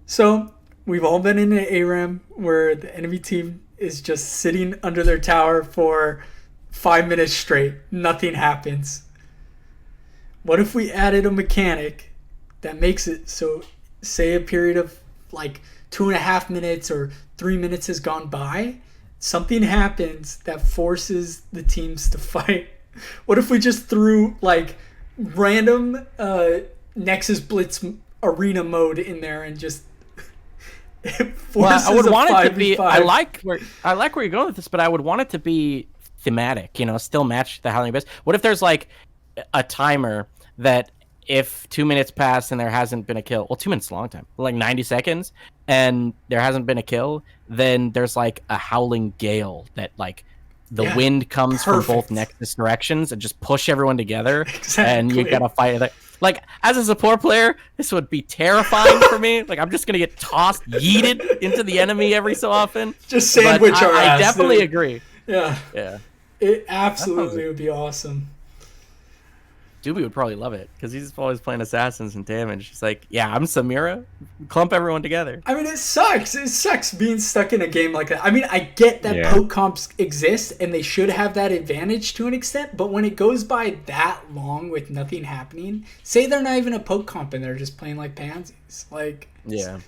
So we've all been in an ARAM where the enemy team is just sitting under their tower for 5 minutes straight, nothing happens. What if we added a mechanic that makes it so, say a period of like 2.5 minutes or 3 minutes has gone by, something happens that forces the teams to fight? What if we just threw like random Nexus Blitz arena mode in there and just Well, I would a want it to be. 5v5? I like where you're going with this, but I would want it to be thematic. Still match the Howling Abyss. What if there's like a timer that if 2 minutes pass and there hasn't been a kill, well, 2 minutes is a long time, like 90 seconds, and there hasn't been a kill, then there's like a howling gale that like the wind comes from both Nexus directions and just push everyone together, and you gotta fight it. Like, as a support player, this would be terrifying for me. Like, I'm just gonna get tossed, yeeted into the enemy every so often. Just sandwich our ass. I definitely dude. agree. Yeah. Yeah. It absolutely would be awesome. Doobie would probably love it because he's always playing assassins and damage. He's like, yeah, I'm Samira. Clump everyone together. I mean, it sucks. It sucks being stuck in a game like that. I mean, I get that poke comps exist and they should have that advantage to an extent, but when it goes by that long with nothing happening, say they're not even a poke comp and they're just playing like pansies. Like,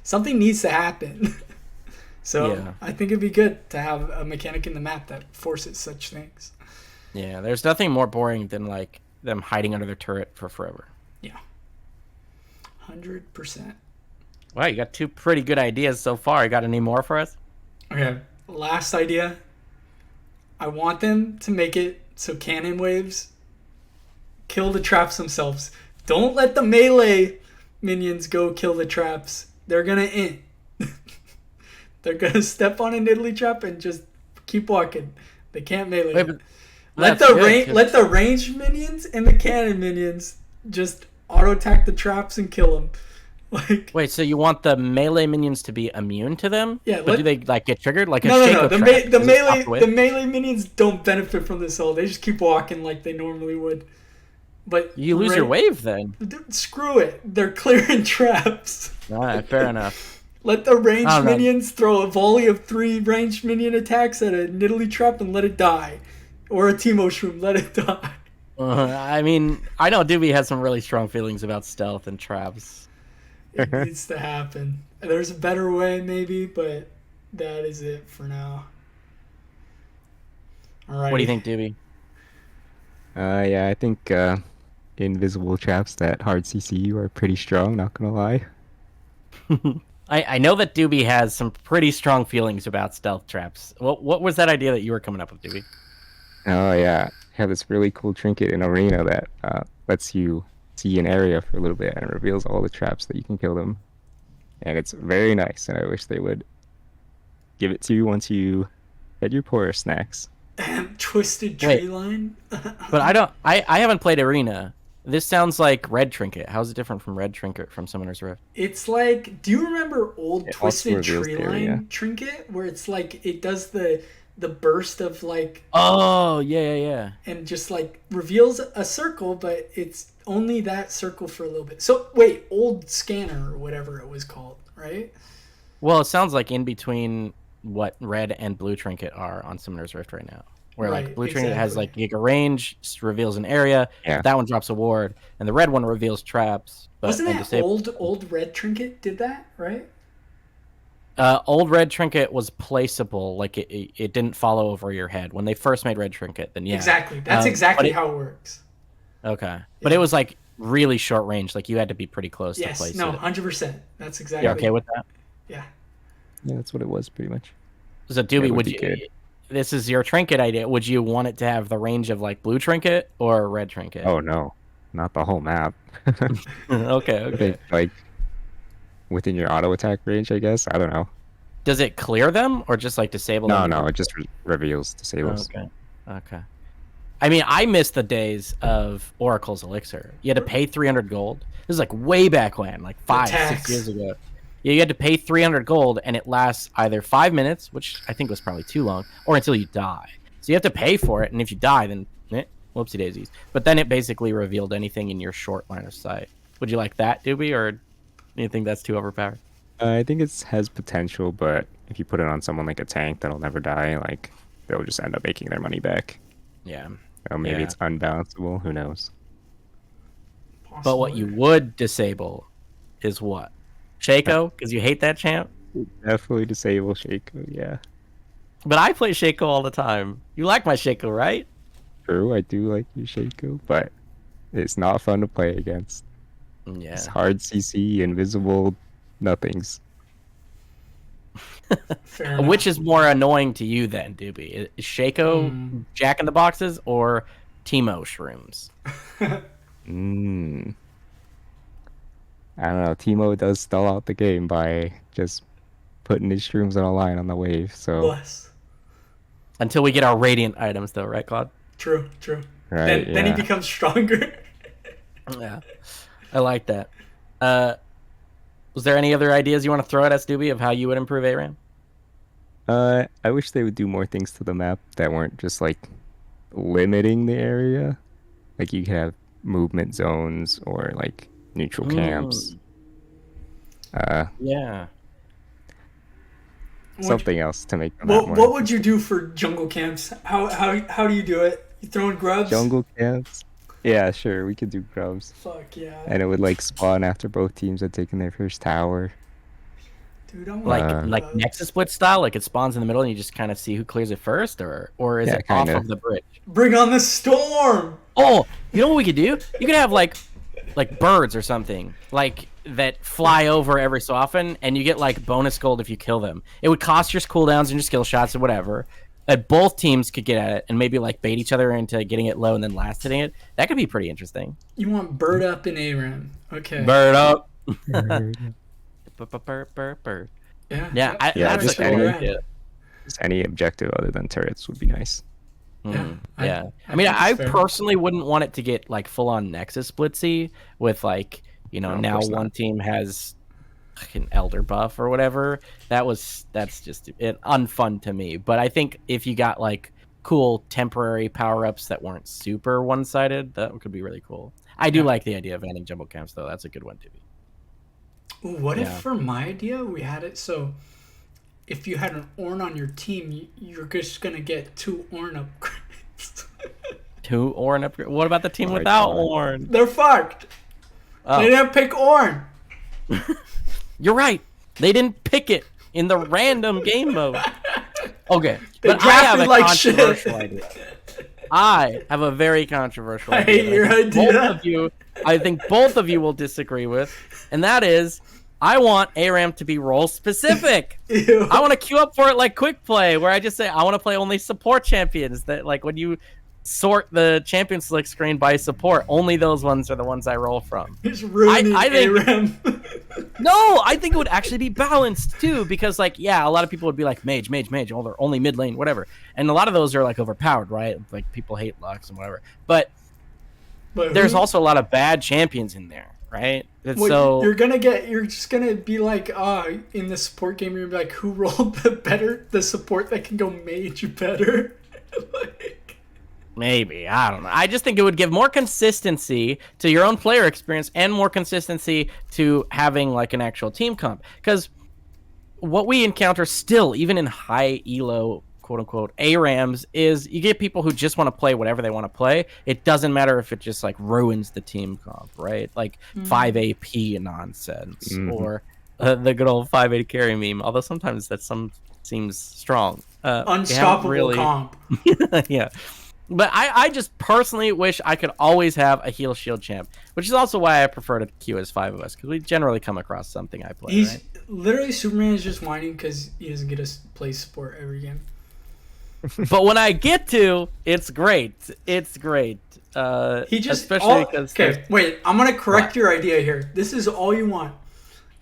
something needs to happen. So I think it'd be good to have a mechanic in the map that forces such things. Yeah, there's nothing more boring than like them hiding under their turret for forever. Yeah. 100%. Wow, you got two pretty good ideas so far. You got any more for us? Okay, last idea. I want them to make it so cannon waves kill the traps themselves. Don't let the melee minions go kill the traps. They're gonna int. They're gonna step on an Italy trap and just keep walking. They can't melee. Wait, but let the ranged minions and the cannon minions just auto attack the traps and kill them. Like, wait, so you want the melee minions to be immune to them? Yeah. But do they like get triggered like No. a The melee minions don't benefit from this all. They just keep walking like they normally would. But you lose your wave then. Screw it. They're clearing traps. All right, fair enough. Let the ranged minions throw a volley of 3 ranged minion attacks at a Nidalee trap and let it die. Or a Teemo Shroom, let it die. I mean, I know Doobie has some really strong feelings about stealth and traps. It needs to happen. There's a better way, maybe, but that is it for now. All right. What do you think, Doobie? Yeah, I think invisible traps that hard CC you are pretty strong, not gonna lie. I know that Doobie has some pretty strong feelings about stealth traps. What was that idea that you were coming up with, Doobie? Oh yeah, I have this really cool trinket in Arena that lets you see an area for a little bit and it reveals all the traps that you can kill them. And it's very nice, and I wish they would give it to you once you get your poorer snacks. Twisted tree line? But I haven't played Arena. This sounds like Red Trinket. How's it different from Red Trinket from Summoner's Rift? It's like, do you remember old Twisted Tree Line Trinket? Where it's like, it does the burst of like... Oh, yeah. And just like reveals a circle, but it's only that circle for a little bit. So, wait, old Scanner or whatever it was called, right? Well, it sounds like in between what Red and Blue Trinket are on Summoner's Rift right now. Where like Blue Trinket has like Giga Range, reveals an area, that one drops a ward, and the red one reveals traps. But wasn't that old Red Trinket did that, right? Old Red Trinket was placeable, like it didn't follow over your head. When they first made Red Trinket, then Exactly. That's exactly how it works. Okay. But it was like really short range, like you had to be pretty close to place it. 100%. That's exactly. You're okay with that? Yeah. Yeah, that's what it was pretty much. So Doobie, would you this is your trinket idea. Would you want it to have the range of like Blue Trinket or Red Trinket? Oh no. Not the whole map. Okay. Like within your auto attack range, I guess. I don't know. Does it clear them or just like disable them? No, it just reveals disables. Okay. I mean, I miss the days of Oracle's Elixir. You had to pay 300 gold. This is like way back when, like 5-6 years ago. You had to pay 300 gold, and it lasts either 5 minutes, which I think was probably too long, or until you die. So you have to pay for it, and if you die, then whoopsie daisies. But then it basically revealed anything in your short line of sight. Would you like that, Doobie, or do you think that's too overpowered? I think it has potential, but if you put it on someone like a tank that'll never die, like they'll just end up making their money back. Yeah. Or maybe Yeah. it's unbalanceable. Who knows? But what you would disable is what? Shaco? Because you hate that champ? Definitely disable Shaco. Yeah, But I play Shaco all the time. You like my Shaco, right? true. I do like you, Shaco, but it's not fun to play against. It's Yeah. hard CC, invisible, nothings. Fair enough. Which is more annoying to you then, Doobie? Is Shaco Jack in the Boxes or Teemo Shrooms? Mm. I don't know. Timo does stall out the game by just putting his shrooms on a line on the wave. So Bless. Until we get our Radiant items, though, right, Claude? True. right, Then he yeah. becomes stronger. Yeah. I like that. Was there any other ideas you want to throw at us, Doobie, of how you would improve ARAM? I wish they would do more things to the map that weren't just like limiting the area. Like you could have movement zones or like neutral camps. Yeah. Something else to make the map more What would you do for jungle camps? How do you do it? You throwing grubs? jungle camps. Yeah, sure, we could do grubs. Fuck yeah. And it would like spawn after both teams had taken their first tower. Dude, I want Like grubs. Nexus Split style, like it spawns in the middle and you just kind of see who clears it first, or is Yeah, it off kinda. of the bridge? Bring on the storm. Oh, you know what we could do? You could have like birds or something like that fly over every so often, and you get like bonus gold if you kill them. It would cost your cooldowns and your skill shots or whatever. And both teams could get at it and maybe like bait each other into getting it low and then last hitting it. That could be pretty interesting. You want bird up in ARAM. Okay. Bird up. Just Bird. Yeah. Yeah, Yeah, that's just a cool any- idea. any objective other than turrets would be nice. Mm, Yeah, yeah. I I mean, think it's I fair. personally wouldn't want it to get like full on Nexus splitsy with like, No, of now course one not. team has an elder buff or whatever. That's just unfun to me. But I think if you got like cool temporary power ups that weren't super one sided, that could be really cool. I do Yeah. like the idea of adding jumbo camps though. That's a good one to be. Ooh, what if Yeah. for my idea we had it so if you had an Ornn on your team, you're just gonna get 2 Ornn upgrades. 2 Ornn upgrade. What about the team Oh my without God. Ornn? They're fucked. Oh. They didn't pick Ornn. You're right. They didn't pick it in the random game mode. Okay, They but I have drafted a like shit. controversial idea. I have a very controversial I idea. hate that your idea. I think both of you will disagree with, and that is, I want ARAM to be role specific. Ew. I want to queue up for it like quick play, where I just say I want to play only support champions. That like when you sort the champion select screen by support, only those ones are the ones I roll from. He's ruining I think- ARAM. No, I think it would actually be balanced too, because like, yeah, a lot of people would be like mage, oh, they're only mid lane, whatever, and a lot of those are like overpowered, right? Like people hate Lux and whatever, but But there's who- also a lot of bad champions in there, right? And what so you're just gonna be like, in the support game, you're gonna be like, who rolled the support that can go mage better? Like, maybe, I don't know. I just think it would give more consistency to your own player experience and more consistency to having like an actual team comp, because what we encounter still, even in high elo quote unquote ARAMs, is you get people who just want to play whatever they want to play. It doesn't matter if it just like ruins the team comp, right? Like 5 AP nonsense, or the good old 5 carry meme. Although sometimes that seems strong. We haven't unstoppable comp. Yeah. But I just personally wish I could always have a heal shield champ, which is also why I prefer to queue as 5 of us, because we generally come across something I play, He's right? literally Superman is just whining because he doesn't get to play support every game. But when I get to, it's great. It's great. He just especially because okay. Wait, I'm gonna correct What? your idea here. This is all you want.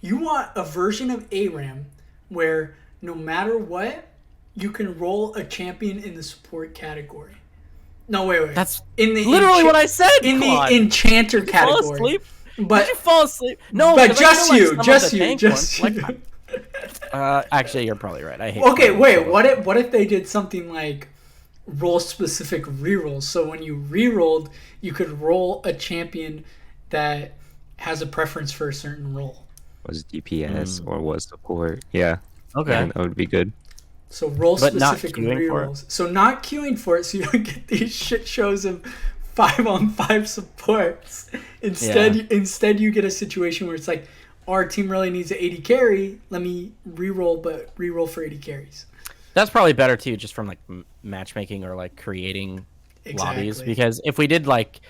You want a version of ARAM where no matter what, you can roll a champion in the support category. No, wait. that's in the literally what I said. in Claude. the enchanter Did you fall category. asleep? But Did you fall asleep? No, but 'cause I just feel like you, some of just the you, tank just ones, you. actually, you're probably right. I hate. Okay, playing wait. solo. What if they did something like role specific rerolls? So when you rerolled, you could roll a champion that has a preference for a certain role. Was DPS or was support? Yeah, Okay. that would be good. So role But not specific queuing for it? rerolls. So not queuing for it, so you don't get these shit shows of 5-on-5 supports. Instead you get a situation where it's like, our team really needs an 80 carry. Let me reroll, but reroll for 80 carries. That's probably better too, just from like matchmaking or like creating lobbies. Because if we did like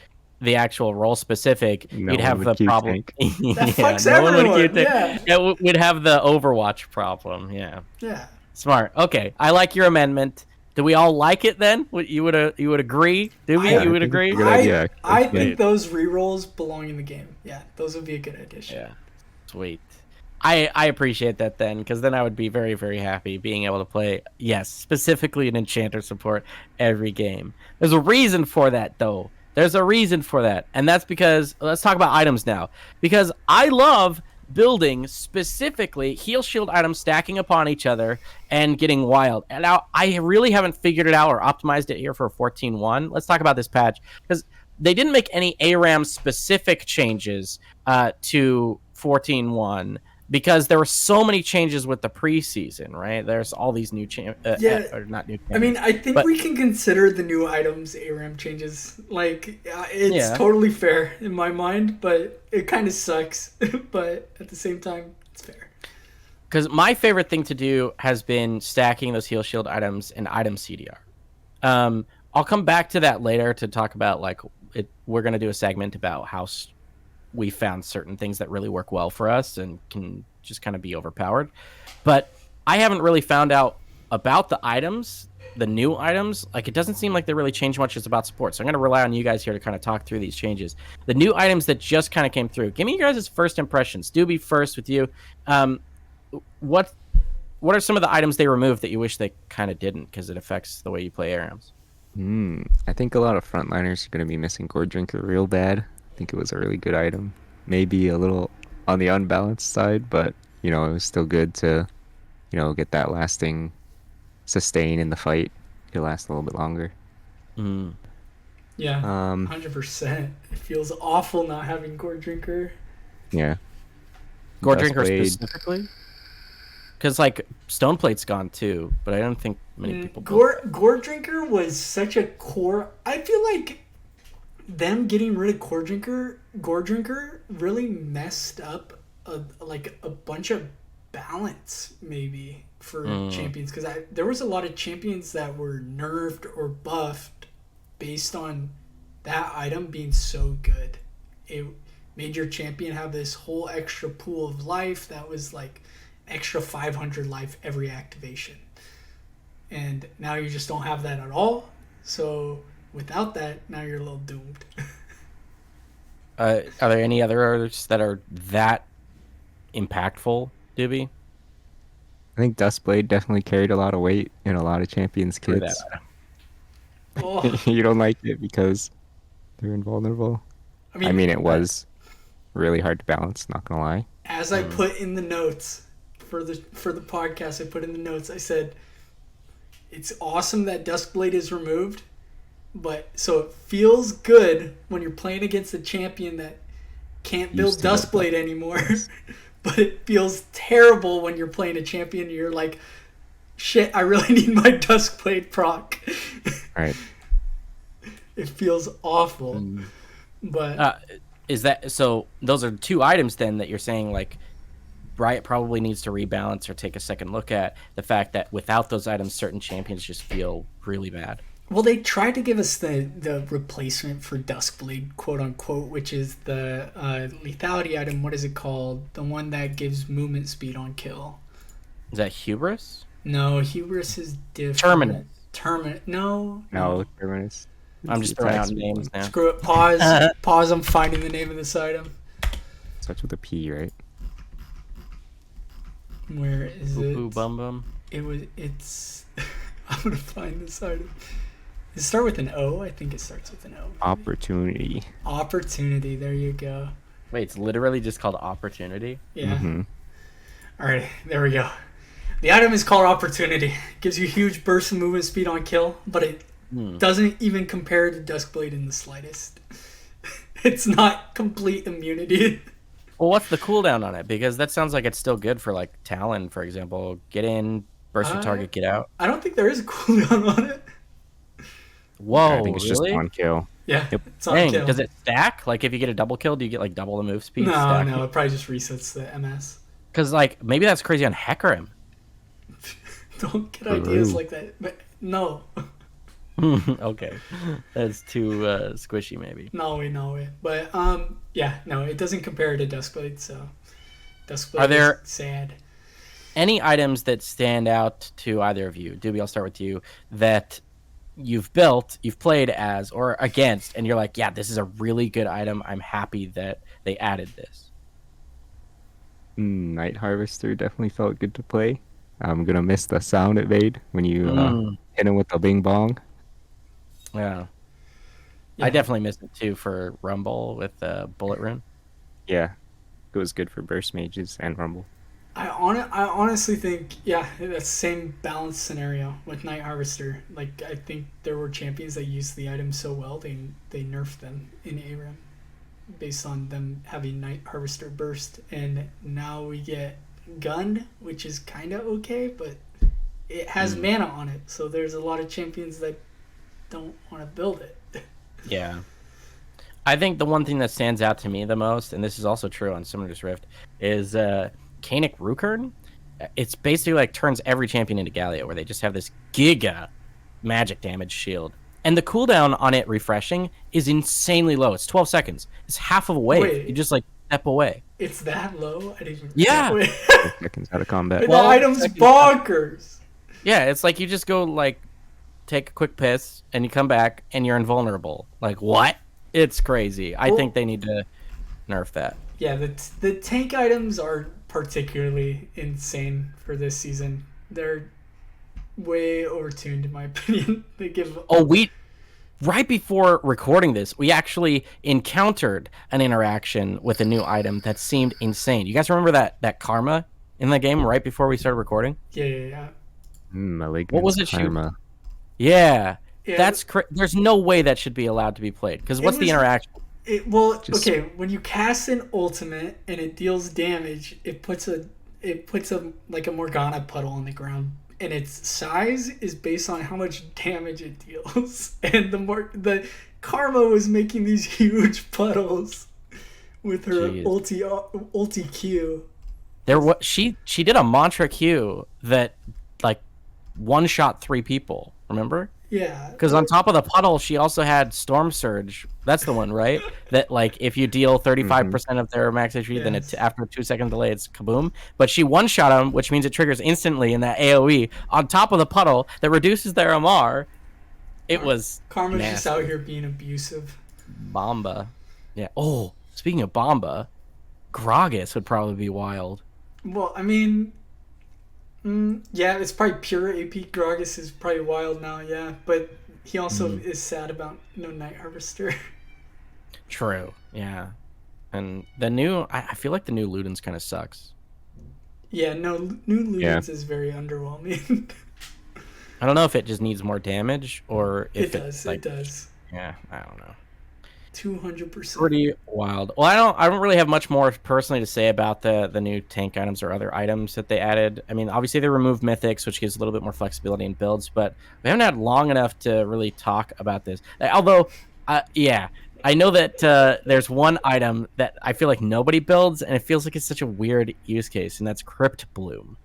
the actual role specific, No we'd one have would the queue problem. tank. That fucks no one would everyone. queue tank. Yeah. Yeah, we'd have the Overwatch problem. Yeah. Yeah. Smart. Okay, I like your amendment. Do we all like it then? You would agree? Do we? Yeah, You would I think agree? it's a good idea. I Yeah. think those rerolls belong in the game. Yeah, those would be a good addition. Yeah. Sweet. I appreciate that then, because then I would be very, very happy being able to play, yes, specifically an Enchanter support every game. There's a reason for that, though. There's a reason for that. And that's because, let's talk about items now. Because I love building specifically heal shield items stacking upon each other and getting wild. And now I really haven't figured it out or optimized it here for 14.1. Let's talk about this patch, because they didn't make any Aram specific changes to 14.1 because there were so many changes with the preseason, right? There's all these new or not new. I mean, I think we can consider the new items ARAM changes. Like, it's totally fair in my mind, but it kind of sucks. But at the same time, it's fair. Because my favorite thing to do has been stacking those heal shield items in item CDR. I'll come back to that later to talk about like we're gonna do a segment about how we found certain things that really work well for us and can just kind of be overpowered. But I haven't really found out about the items, the new items. Like, it doesn't seem like they really change much. It's about support. So I'm going to rely on you guys here to kind of talk through these changes. The new items that just kind of came through. Give me your guys' first impressions. Doobie, first with you. What are some of the items they removed that you wish they kind of didn't, because it affects the way you play ARAMs? I think a lot of frontliners are going to be missing Gourd Drinker real bad. I think it was a really good item. Maybe a little on the unbalanced side, but, it was still good to, get that lasting sustain in the fight. It'll last a little bit longer. Yeah, 100%. It feels awful not having Gourd Drinker. Yeah. Gourd Drinker specifically? Because, like, Stone Plate's gone too, but I don't think many people... Gourd Drinker was such a core... I feel like them getting rid of Gourd Drinker really messed up a bunch of balance, maybe, for champions. Because there was a lot of champions that were nerfed or buffed based on that item being so good. It made your champion have this whole extra pool of life that was like extra 500 life every activation. And now you just don't have that at all. So without that, now you're a little doomed. Are there any others that are that impactful, Doobie? I think Dustblade definitely carried a lot of weight in a lot of champions' kits. You don't like it because they're invulnerable. I mean, it was really hard to balance, not gonna lie. As I put in the notes for the podcast, I put in the notes, I said, it's awesome that Duskblade is removed, but so it feels good when you're playing against a champion that can't build Duskblade anymore, but it feels terrible when you're playing a champion and you're like, shit, I really need my Duskblade proc. Right. It feels awful. But is that so? Those are two items then that you're saying, like, Riot probably needs to rebalance or take a second look at the fact that without those items, certain champions just feel really bad. Well, they tried to give us the replacement for Duskblade, quote unquote, which is the lethality item. What is it called? The one that gives movement speed on kill. Is that Hubris? No, Hubris is different. Terminus. No, Terminus. I'm just throwing out names now. Screw it. Pause. Pause. I'm finding the name of this item. Starts with a P, right? Where is it? Boo bum bum. It's. I'm gonna find this item. Does it start with an O? I think it starts with an O. Opportunity. Opportunity. There you go. Wait, it's literally just called Opportunity? Yeah. All right. There we go. The item is called Opportunity. Gives you huge bursts of movement speed on kill, but it doesn't even compare to Duskblade in the slightest. It's not complete immunity. Well, what's the cooldown on it? Because that sounds like it's still good for, like, Talon, for example. Get in, Burst your target, get out. I don't think there is a cooldown on it. I Whoa, think it's just really? one kill. Yeah, Yep. it's on Dang, kill. does it stack? Like if you get a double kill, do you get like double the move speed? No, no, it probably just resets the MS. Because like maybe that's crazy on Hecarim. Don't get ideas Ooh. like that. But no, Okay, that's too squishy maybe. no way, no way. But yeah, no, it doesn't compare to Duskblade. So Duskblade Are there is sad. any items that stand out to either of you? Doobie, I'll start with you. That you've built, you've played as or against, and you're like, yeah, this is a really good item. I'm happy that they added this. Night Harvester definitely felt good to play. I'm gonna miss the sound it made when you Mm, hit him with the bing bong. yeah. Yeah. I definitely missed it too for Rumble with Bullet Rune. Yeah, it was good for burst mages and rumble. I honestly think, yeah, that's the same balance scenario with Night Harvester. Like, I think there were champions that used the item so well, they nerfed them in Aram based on them having Night Harvester burst. And now we get Gun, which is kind of okay, but it has mana on it. So there's a lot of champions that don't want to build it. Yeah. I think the one thing that stands out to me the most, and this is also true on Summoner's Rift, is Kanik Rukern. It's basically like turns every champion into Galio, where they just have this giga magic damage shield. And the cooldown on it refreshing is insanely low. It's 12 seconds. It's half of a wave. Wait. You just like step away. It's that low? I didn't even... Yeah. Wait. 12 seconds out of combat. The item's bonkers. Yeah, it's like you just go like take a quick piss and you come back and you're invulnerable. Like what? It's crazy. I think they need to nerf that. Yeah, the tank items are particularly insane for this season. They're way overtuned in my opinion. They give Right before recording this, we actually encountered an interaction with a new item that seemed insane. You guys remember that karma in the game right before we started recording? yeah. Malignant What was it, karma. Yeah. Yeah. That's there's no way that should be allowed to be played. Because what's the interaction? Okay, when you cast an ultimate and it deals damage, it puts a like a Morgana puddle on the ground, and its size is based on how much damage it deals. And the Karma was making these huge puddles with her ulti Q. She did a mantra Q that like one shot 3 people. Remember? Yeah. Because on top of the puddle, she also had Storm Surge. That's the one, right? That like if you deal 35% of their max HP, then it's after a 2-second delay, it's kaboom. But she one shot them, which means it triggers instantly in that AOE on top of the puddle that reduces their MR. It was Karma's nasty. just out here being abusive. Bomba. Yeah. Oh, speaking of Bomba, Gragas would probably be wild. Well, I mean, yeah, it's probably pure AP. Gragas is probably wild now, yeah. But he also is sad about no Night Harvester. True. Yeah. And the new, I feel like the new Ludens kind of sucks. Yeah, no, new Ludens is very underwhelming. I don't know if it just needs more damage or if it does. Yeah, I don't know. 200%. Pretty wild. Well, I don't really have much more personally to say about the new tank items or other items that they added. I mean, obviously they removed mythics, which gives a little bit more flexibility in builds, but we haven't had long enough to really talk about this. Although, yeah, I know that there's one item that I feel like nobody builds, and it feels like it's such a weird use case, and that's Crypt Bloom.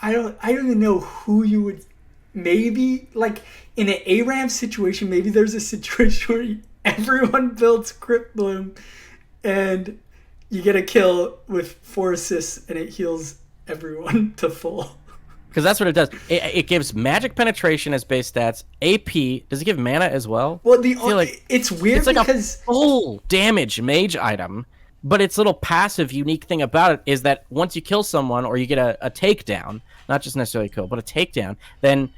I don't even know who you would. Maybe like in an ARAM situation, maybe there's a situation where everyone builds Crypt Bloom, and you get a kill with 4 assists, and it heals everyone to full. Because that's what it does. It gives magic penetration as base stats. AP, does it give mana as well? Well, it's weird it's like because a full damage mage item, but its little passive unique thing about it is that once you kill someone or you get a takedown, not just necessarily kill, but a takedown, then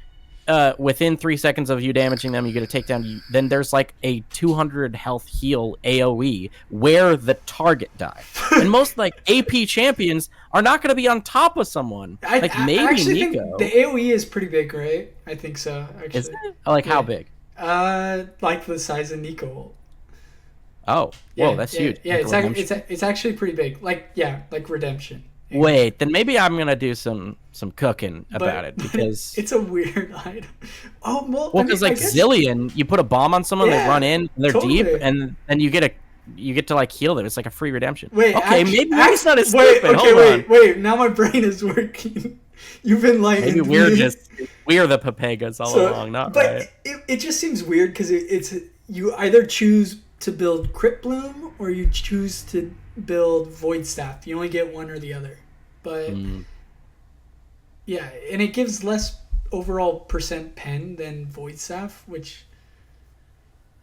within 3 seconds of you damaging them, you get a takedown. Then there's like a 200 health heal AoE where the target died. And most like AP champions are not going to be on top of someone. Like maybe I actually Nico. think the AoE is pretty big, right? I think so. Actually, Is it? Like how big? Like the size of Nico. Oh, whoa, that's huge. Yeah, it's actually pretty big. Like Redemption. Wait, then maybe I'm gonna do some cooking But, about it because it's a weird item. Oh well, well, I mean, because I like guess, Zillion, you put a bomb on someone, they yeah, run in, and they're deep, totally. and then you get to like heal them. It's like a free redemption. Wait, Okay, maybe it's not as wait, stupid. okay, Hold on. wait. Now my brain is working. You've Maybe enlightened me. we're the Papegas all along, not But right. it just seems weird because it's you either choose to build Crypt Bloom or you choose to build Void Staff. You only get one or the other. But yeah, and it gives less overall percent pen than Void Staff, which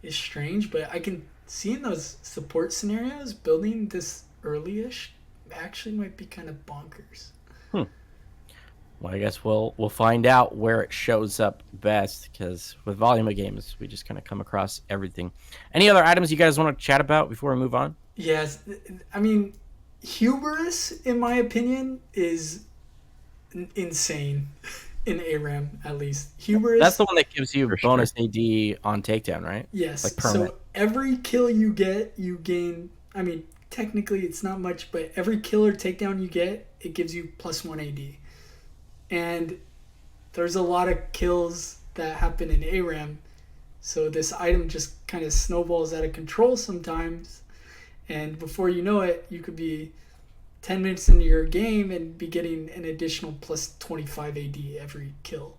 is strange. But I can see in those support scenarios, building this early-ish actually might be kind of bonkers. Well, I guess we'll find out where it shows up best because with volume of games, we just kind of come across everything. Any other items you guys want to chat about before we move on? Yes, I mean, Hubris, in my opinion, is insane in ARAM, at least. Hubris. That's the one that gives you For sure. bonus AD on takedown, right? Yes. Like permanent. So every kill you get, you gain. I mean, technically it's not much, but every kill or takedown you get, it gives you +1 AD. And there's a lot of kills that happen in ARAM, so this item just kind of snowballs out of control sometimes. And before you know it, you could be 10 minutes into your game and be getting an additional +25 AD every kill.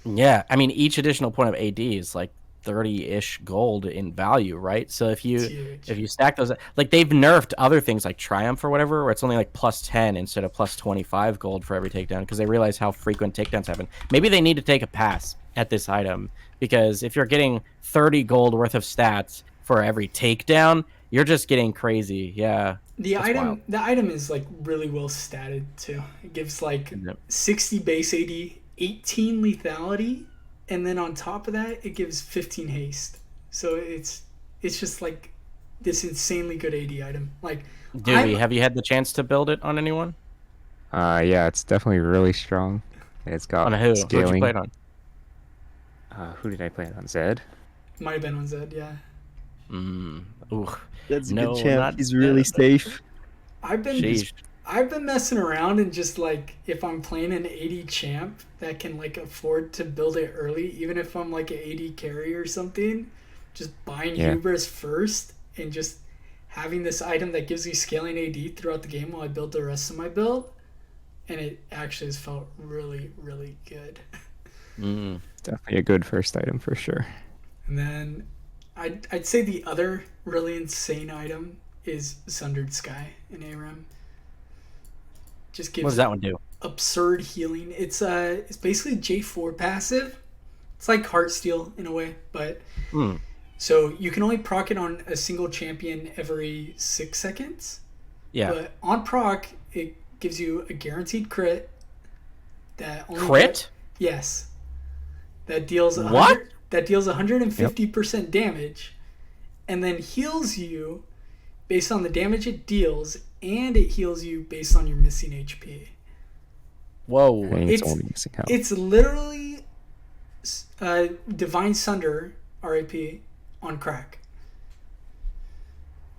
Yeah, I mean each additional point of AD is like 30-ish gold in value, right? So It's huge. if you stack those, like they've nerfed other things like Triumph or whatever, where it's only like +10 instead of +25 gold for every takedown because they realize how frequent takedowns happen. Maybe they need to take a pass at this item because if you're getting 30 gold worth of stats for every takedown, you're just getting crazy. Yeah. The That's item wild. the item is like really well statted too. It gives like Yep. 60 base AD, 18 lethality, and then on top of that it gives 15 haste. So it's just like this insanely good AD item. Like Dewey, have you had the chance to build it on anyone? Yeah, it's definitely really strong. And it's got On who? Who'd you scaling. play it on? Who did I play it on? Zed? might have been on Zed, yeah. Ooh. That's a good champ. not He's really Zed. safe. I've been Sheesh. I've been messing around and just like if I'm playing an AD champ that can like afford to build it early, even if I'm like an AD carry or something, just buying Yeah. Hubris first and just having this item that gives me scaling AD throughout the game while I build the rest of my build, and it actually has felt really, really good. Definitely a good first item for sure. And then I'd say the other really insane item is Sundered Sky in ARAM. Just What gives does that one do? absurd healing. It's basically J4 passive. It's like Heartsteel in a way, but so you can only proc it on a single champion every 6 seconds. Yeah. But on proc, it gives you a guaranteed crit. That only Crit? Yes. That deals What? That deals 150% damage, and then heals you based on the damage it deals, and it heals you based on your missing HP. Whoa. I think it's only missing health. It's literally Divine Sunder RAP on crack.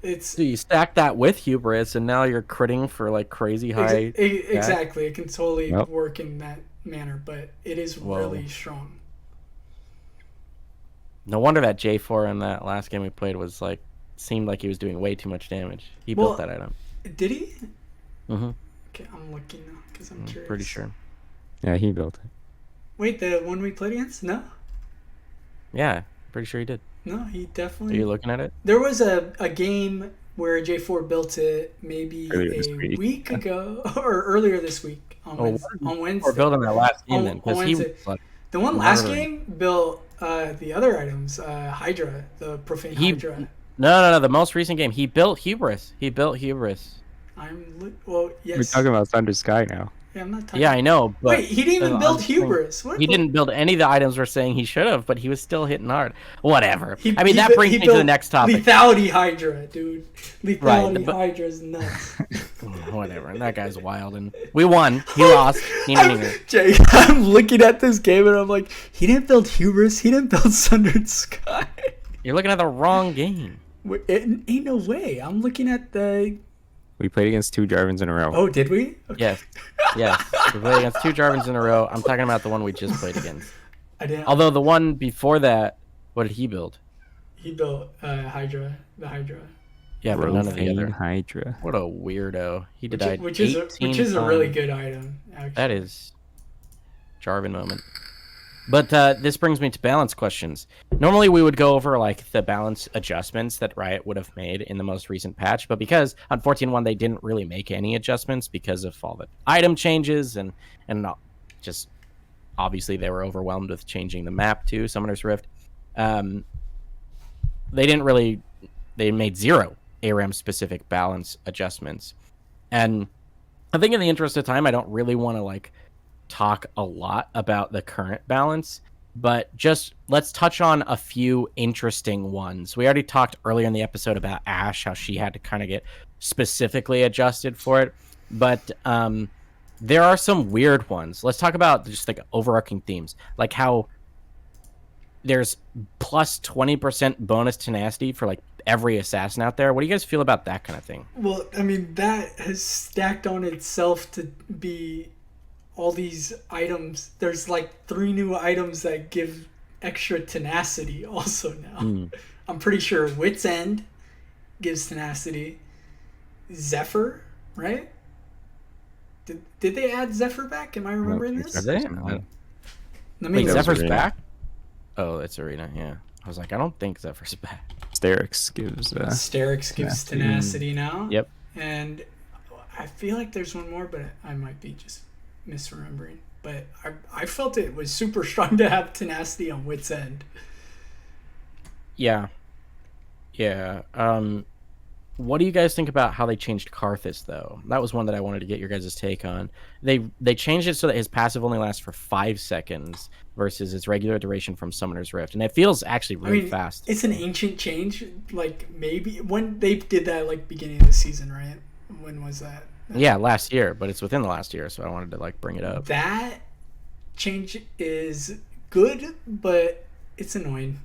It's So you stack that with Hubris, and now you're critting for like crazy high. exactly. It can totally Yep. work in that manner, but it is Whoa. really strong. No wonder that J4 in that last game we played was like seemed like he was doing way too much damage. He built that item. Did he? Mm-hmm. Okay, I'm looking now because I'm curious. Pretty sure. Yeah, he built it. Wait, the one we played against? No, Yeah, pretty sure he did. no, he Are definitely. you looking at it? There was a game where J4 built it maybe Earlier this a week. week ago or earlier this week on Wednesday. Or building that last game On- then, on because he Wednesday. was like, The one last murdering. game built the other items, Hydra, the Profane Hydra. No. The most recent game, he built Hubris. Well, We're yes. talking about Thunder Sky now. Yeah, I'm not talking. Yeah, I know, but Wait, he didn't even I'm build saying- Hubris. What? He didn't build any of the items we're saying he should have, but he was still hitting hard. Whatever. He- I mean, he that bu- brings he me to the built next topic. Lethality Hydra, dude. Lethality but- Hydra is nuts. Whatever. And that guy's wild, and we won. He lost. Jay, I'm looking at this game and I'm like, he didn't build Hubris. He didn't build Sundered Sky. You're looking at the wrong game. It ain't no way. I'm looking at the We played against 2 Jarvins in a row. Oh, did we? Okay. Yes. Yes. We played against 2 Jarvins in a row. I'm talking about the one we just played against. I didn't. Although the one before that, what did he build? He built Hydra, the Hydra. Yeah, but none of the Profane other. Hydra. What a weirdo. He Which, died which is 18 a really times. good item. Actually. That is Jarvan moment. But this brings me to balance questions. Normally we would go over like the balance adjustments that Riot would have made in the most recent patch, but because on 14.1 they didn't really make any adjustments because of all the item changes and not just obviously they were overwhelmed with changing the map to Summoner's Rift. They didn't really. They made 0 Aram specific balance adjustments, and I think in the interest of time, I don't really want to like talk a lot about the current balance, but just let's touch on a few interesting ones. We already talked earlier in the episode about Ashe, how she had to kind of get specifically adjusted for it, but there are some weird ones. Let's talk about just like overarching themes, like how there's plus 20% bonus tenacity for like every assassin out there. What do you guys feel about that kind of thing? Well, I mean, that has stacked on itself to be all these items. There's like 3 new items that give extra tenacity also now. I'm pretty sure Wit's End gives tenacity. Zephyr, right? Did they add Zephyr back? Am I remembering this? Are they? No. Let me Wait, that was Zephyr's Arena. back? Oh, it's Arena, yeah. I was like, I don't think Zephyr's back. Sterix gives Sterix gives tenacity now. Yep. And I feel like there's one more, but I might be just misremembering. But I felt it was super strong to have tenacity on Wit's End. Yeah. Yeah. What do you guys think about how they changed Karthus, though? That was one that I wanted to get your guys' take on. They changed it so that his passive only lasts for 5 seconds versus its regular duration from Summoner's Rift, and it feels actually really fast. It's an ancient change. Like, maybe when they did that, like, beginning of the season, right? When was that? Yeah, last year, but it's within the last year, so I wanted to like bring it up. That change is good, but it's annoying.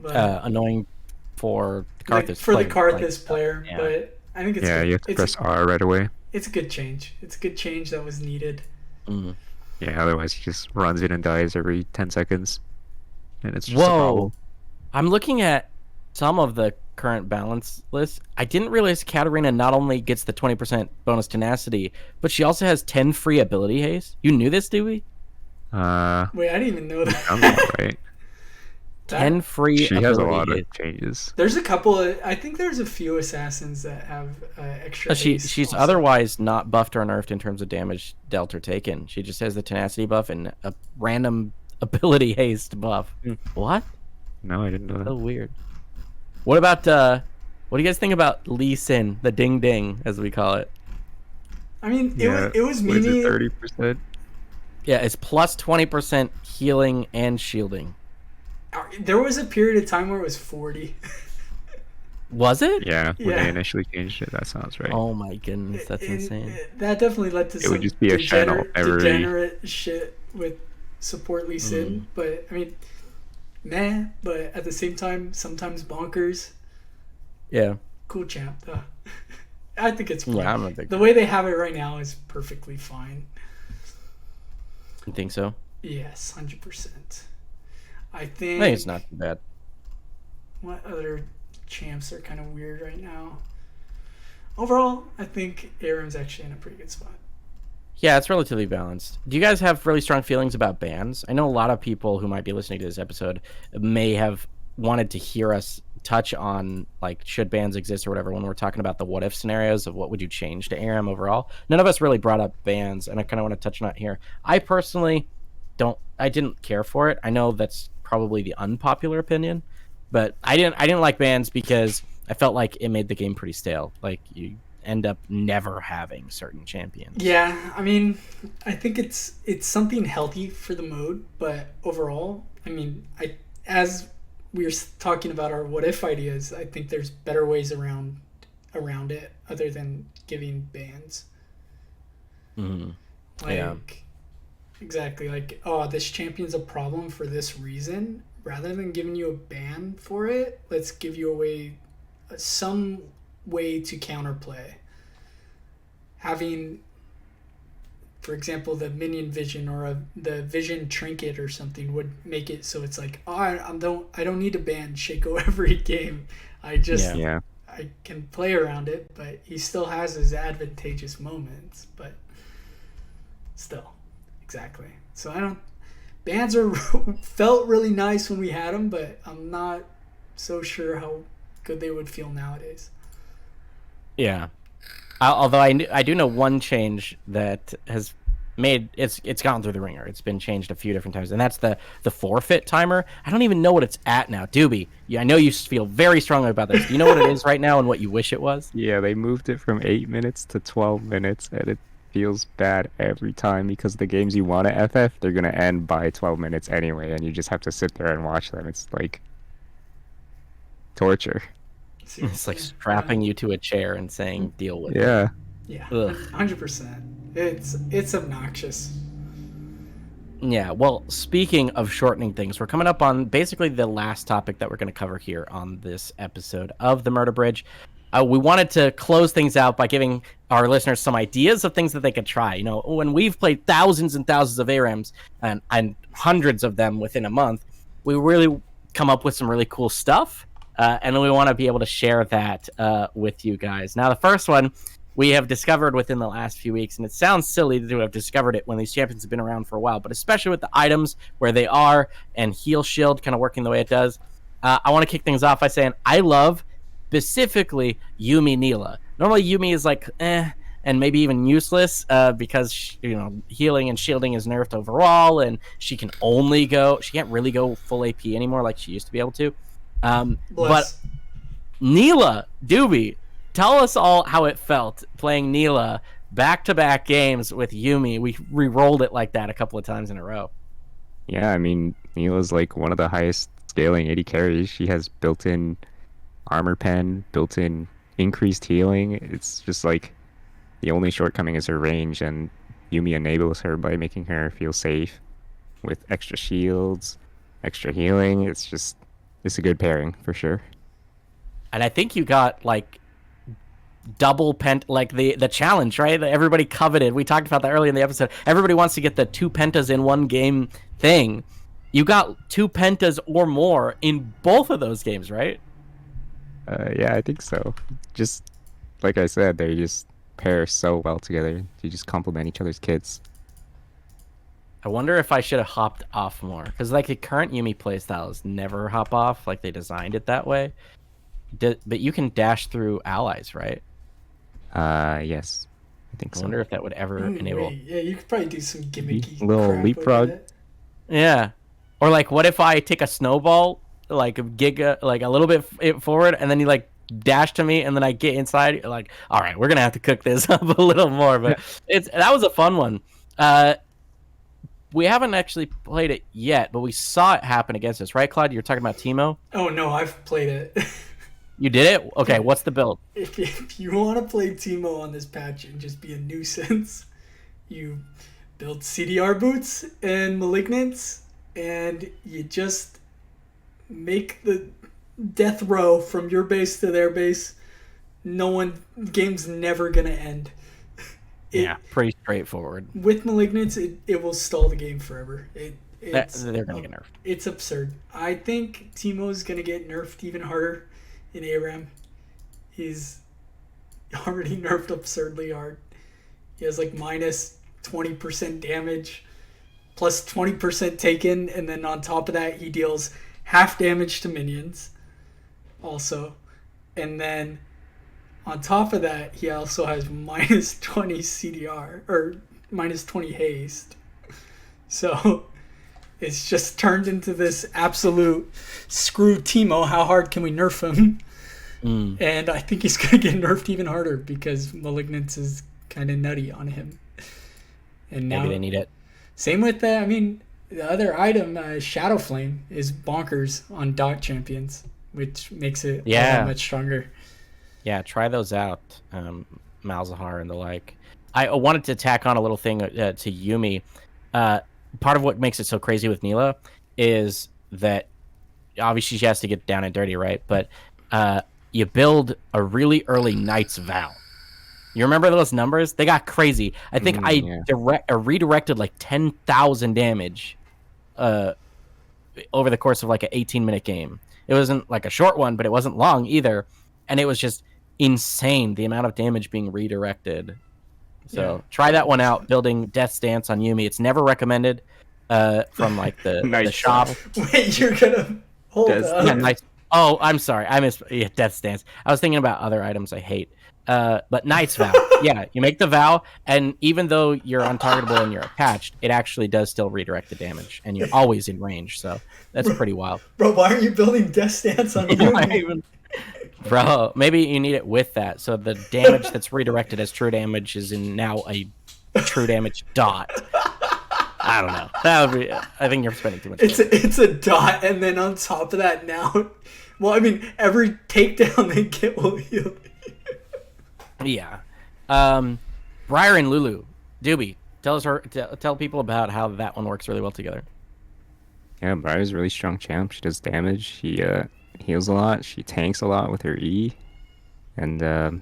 But, Annoying for like, Karthus for the player, Karthus player, yeah. but I think it's Yeah, good. you have to it's, press R right away. it's a good change. It's a good change that was needed. Mm. Yeah, otherwise he just runs in and dies every 10 seconds. And it's just a Whoa. problem. I'm looking at some of the current balance lists. I didn't realize Katarina not only gets the 20% bonus tenacity, but she also has 10 free ability haste. You knew this, Dewey? Wait, I didn't even know Sounds that. about right. 10 free She has a ability lot of haste. changes. There's a couple of, I think there's a few assassins that have extra. haste She's also. otherwise not buffed or nerfed in terms of damage dealt or taken. She just has the tenacity buff and a random ability haste buff. What? No, I didn't know So that. weird. What about what do you guys think about Lee Sin, the ding ding as we call it? I mean, Yeah, it was what is meaning. it, 30%? Yeah, it's plus 20% healing and shielding. There was a period of time where it was 40. Was it? Yeah, when Yeah. they initially changed it, that sounds right. Oh my goodness, that's insane. That definitely led to It some would just be a channel every- degenerate shit with support Lee Sin. But I mean, meh. But at the same time, sometimes bonkers. Yeah. Cool champ though. I think it's fine. Yeah, I'm a big The way they have it right now is perfectly fine. You think so? Yes, 100%. I I think. think it's not too bad. What other champs are kind of weird right now? Overall, I think Aram's actually in a pretty good spot. Yeah, it's relatively balanced. Do you guys have really strong feelings about bans? I know a lot of people who might be listening to this episode may have wanted to hear us touch on like should bans exist or whatever when we're talking about the what if scenarios of what would you change to Aram overall. None of us really brought up bans, and I kind of want to touch on it here. I personally didn't care for it. I know that's probably the unpopular opinion, but I didn't like bans because I felt like it made the game pretty stale. Like you end up never having certain champions. Yeah, I mean, I think it's something healthy for the mode, but overall, I mean, as we were talking about our what if ideas, I think there's better ways around it other than giving bans. Mm-hmm. Like, Yeah. exactly. Like, oh, this champion's a problem for this reason. Rather than giving you a ban for it, let's give you some way to counterplay. Having, for example, the minion vision or the vision trinket or something would make it so it's like, oh, I don't need to ban Shaco every game. I just Yeah. I can play around it, but he still has his advantageous moments. But still, exactly. So I don't. Bans are felt really nice when we had them, but I'm not so sure how good they would feel nowadays. Yeah. Although I do know one change that has made it's gone through the ringer. It's been changed a few different times, and that's the forfeit timer. I don't even know what it's at now. Doobie, yeah, I know you feel very strongly about this. Do you know what it is right now and what you wish it was? Yeah, they moved it from 8 minutes to 12 minutes, and it feels bad every time because the games you want to FF, they're going to end by 12 minutes anyway, and you just have to sit there and watch them. It's like torture. Seriously. It's like strapping you to a chair and saying, "Deal with it." Yeah. Yeah, Ugh. 100%. It's obnoxious. Yeah, well, speaking of shortening things, we're coming up on basically the last topic that we're going to cover here on this episode of the Murder Bridge. We wanted to close things out by giving our listeners some ideas of things that they could try. You know, when we've played thousands and thousands of ARAMs and hundreds of them within a month, we really come up with some really cool stuff, and we want to be able to share that with you guys. Now, the first one we have discovered within the last few weeks, and it sounds silly to have discovered it when these champions have been around for a while, but especially with the items where they are and heal shield kind of working the way it does, I want to kick things off by saying I love specifically Yuumi Neela. Normally Yuumi is like and maybe even useless because healing and shielding is nerfed overall, and she can't really go full AP anymore like she used to be able to. But Neela, Doobie, tell us all how it felt playing Neela back-to-back games with Yuumi. We re-rolled it like that a couple of times in a row. Yeah, I mean, Neela's like one of the highest scaling AD carries. She has built-in armor pen, built-in increased healing. It's just like the only shortcoming is her range, and Yuumi enables her by making her feel safe with extra shields, extra healing. It's a good pairing for sure. And I think you got like double like the challenge, right? That everybody coveted. We talked about that earlier in the episode. Everybody wants to get the 2 pentas in one game thing. You got 2 pentas or more in both of those games, right? Yeah, I think so. Just like I said, they just pair so well together. You just complement each other's kits. I wonder if I should have hopped off more, because like the current Yuumi playstyles never hop off, like they designed it that way. But you can dash through allies, right? Yes, I think I so. wonder if that would ever enable. Yeah, you could probably do some gimmicky Little crap leapfrog. with it. Yeah, or like, what if I take a snowball, like a little bit forward, and then you like dash to me, and then I get inside. Like, all right, we're gonna have to cook this up a little more, but that was a fun one. We haven't actually played it yet, but we saw it happen against us, right, Claude? You're talking about Teemo. Oh no, I've played it. You did it? Okay, what's the build? If you want to play Teemo on this patch and just be a nuisance, you build CDR boots and malignants, and you just make the death row from your base to their base. Game's never gonna end. Pretty straightforward. With malignants, it will stall the game forever. They're gonna get nerfed. It's absurd. I think Teemo's gonna get nerfed even harder in ARAM. He's already nerfed absurdly hard. He has like minus 20% damage, plus 20% taken, and then on top of that, he deals half damage to minions also. And then on top of that, he also has minus 20 CDR, or minus 20 haste. So it's just turned into this absolute screw Teemo. How hard can we nerf him? And I think he's going to get nerfed even harder because Malignance is kind of nutty on him. And now, maybe they need it. Same with the other item, Shadow Flame, is bonkers on dot champions, which makes it much stronger. Yeah, try those out, Malzahar and the like. I wanted to tack on a little thing to Yuumi. Part of what makes it so crazy with Neela is that obviously she has to get down and dirty, right? But you build a really early Knight's Vow. You remember those numbers? They got crazy. I think redirected like 10,000 damage over the course of like an 18-minute game. It wasn't like a short one, but it wasn't long either. And it was just insane, the amount of damage being redirected. So try that one out, building Death's Dance on Yuumi. It's never recommended from like the shop. Wait, you're going to hold up. Yeah, nice. Oh, I'm sorry. I missed Death's Dance. I was thinking about other items I hate. But Knight's Vow. Yeah, you make the vow, and even though you're untargetable and you're attached, it actually does still redirect the damage, and you're always in range, so that's pretty wild. Bro, why aren't you building Death's Dance on Yuumi? Bro, maybe you need it with that, so the damage that's redirected as true damage is in now a true damage dot. I don't know. That would be. I think you're spending too much time. It's a dot, and then on top of that now, well, I mean, every takedown they get will heal. Yeah. Briar and Lulu. Doobie, tell people about how that one works really well together. Yeah, Briar's a really strong champ. She does damage. She heals a lot. She tanks a lot with her E. And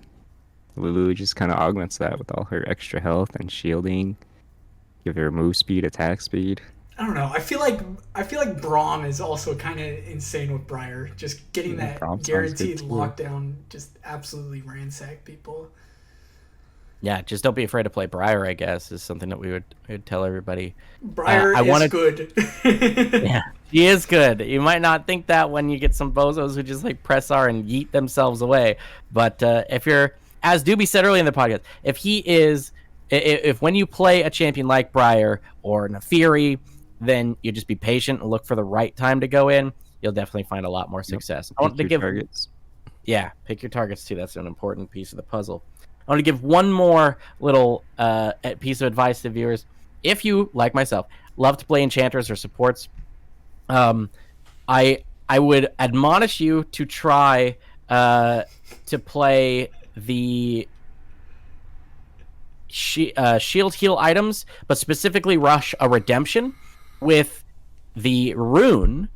Lulu just kind of augments that with all her extra health and shielding. Give her move speed, attack speed. I don't know. I feel like Braum is also kind of insane with Briar. Just getting that guaranteed lockdown, just absolutely ransack people. Yeah, just don't be afraid to play Briar, I guess, is something that we would tell everybody. Briar is good. Yeah, he is good. You might not think that when you get some bozos who just like press R and yeet themselves away. But if you're, as Doobie said earlier in the podcast, if when you play a champion like Briar or Nefiri, then you just be patient and look for the right time to go in. You'll definitely find a lot more success. I want to give targets. Yeah, pick your targets too. That's an important piece of the puzzle. I want to give one more little piece of advice to viewers. If you, like myself, love to play enchanters or supports, I would admonish you to try to play the shield heal items, but specifically rush a redemption with the rune.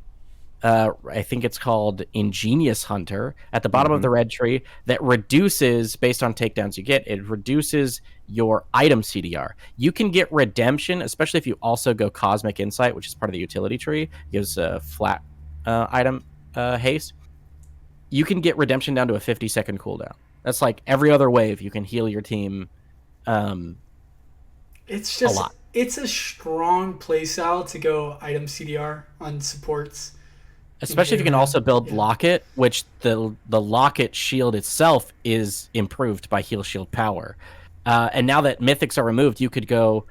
I think it's called Ingenious Hunter at the bottom of the red tree that reduces, based on takedowns you get, it reduces your item CDR. You can get redemption, especially if you also go Cosmic Insight, which is part of the utility tree, gives a flat item haste. You can get redemption down to a 50-second cooldown. That's like every other wave you can heal your team. It's just a lot. It's a strong playstyle to go item CDR on supports. Especially if you can also build Locket, which the Locket shield itself is improved by heal shield power. And now that mythics are removed, you could go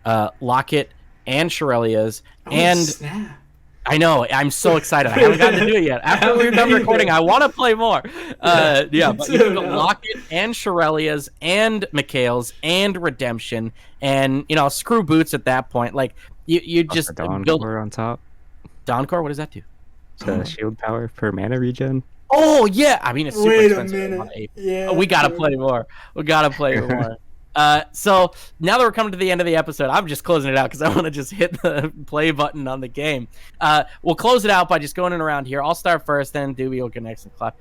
Locket and Shirelia's Snap. I know. I'm so excited. I haven't gotten to do it yet. After we're done recording, I want to play more. But you can go Locket and Shirelia's and Mikhail's and Redemption, and screw boots at that point. Like you just build on top. Dawncore. What does that do? The shield power per mana regen. Oh yeah, I mean it's super expensive. Wait a minute. Yeah. We gotta play more. So now that we're coming to the end of the episode, I'm just closing it out because I want to just hit the play button on the game. We'll close it out by just going in around here. I'll start first, then Doobie will go next and clap.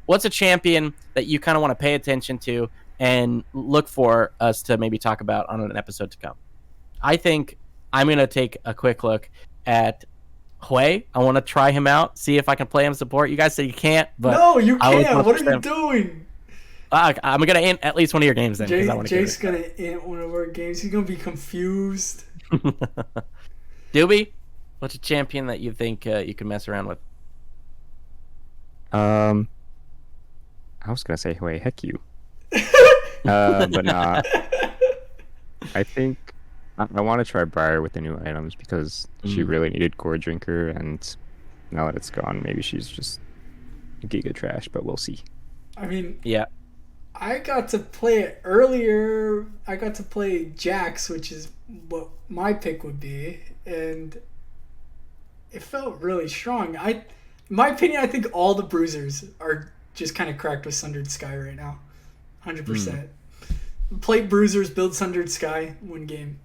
What's a champion that you kind of want to pay attention to and look for us to maybe talk about on an episode to come? I think I'm gonna take a quick look at Hui. I want to try him out, see if I can play him support. You guys say you can't, but no, you can. What are you doing? I'm gonna int at least one of your games then. Jake's gonna int one of our games. He's gonna be confused. Doobie, what's a champion that you think you can mess around with? I was gonna say Hui, heck you. But nah. I think I want to try Briar with the new items because she really needed Core Drinker, and now that it's gone, maybe she's just giga trash, but we'll see. I mean, yeah. I got to play it earlier. I got to play Jax, which is what my pick would be, and it felt really strong. In my opinion, I think all the bruisers are just kind of cracked with Sundered Sky right now. 100%. Play bruisers, build Sundered Sky, win game.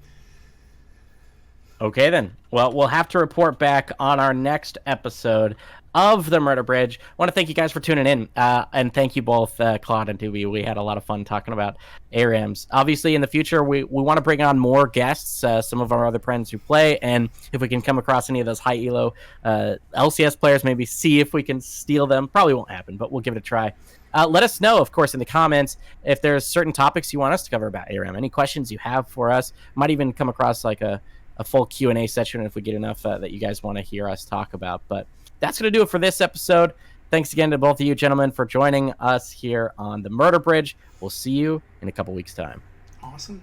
Okay, then. Well, we'll have to report back on our next episode of the Murder Bridge. I want to thank you guys for tuning in, and thank you both, Claude and Doobie. We had a lot of fun talking about ARAMs. Obviously, in the future, we want to bring on more guests, some of our other friends who play, and if we can come across any of those high elo LCS players, maybe see if we can steal them. Probably won't happen, but we'll give it a try. Let us know, of course, in the comments if there's certain topics you want us to cover about ARAM. Any questions you have for us. Might even come across like a full Q&A session if we get enough that you guys want to hear us talk about. But that's going to do it for this episode. Thanks again to both of you gentlemen for joining us here on the Murder Bridge. We'll see you in a couple weeks' time. Awesome.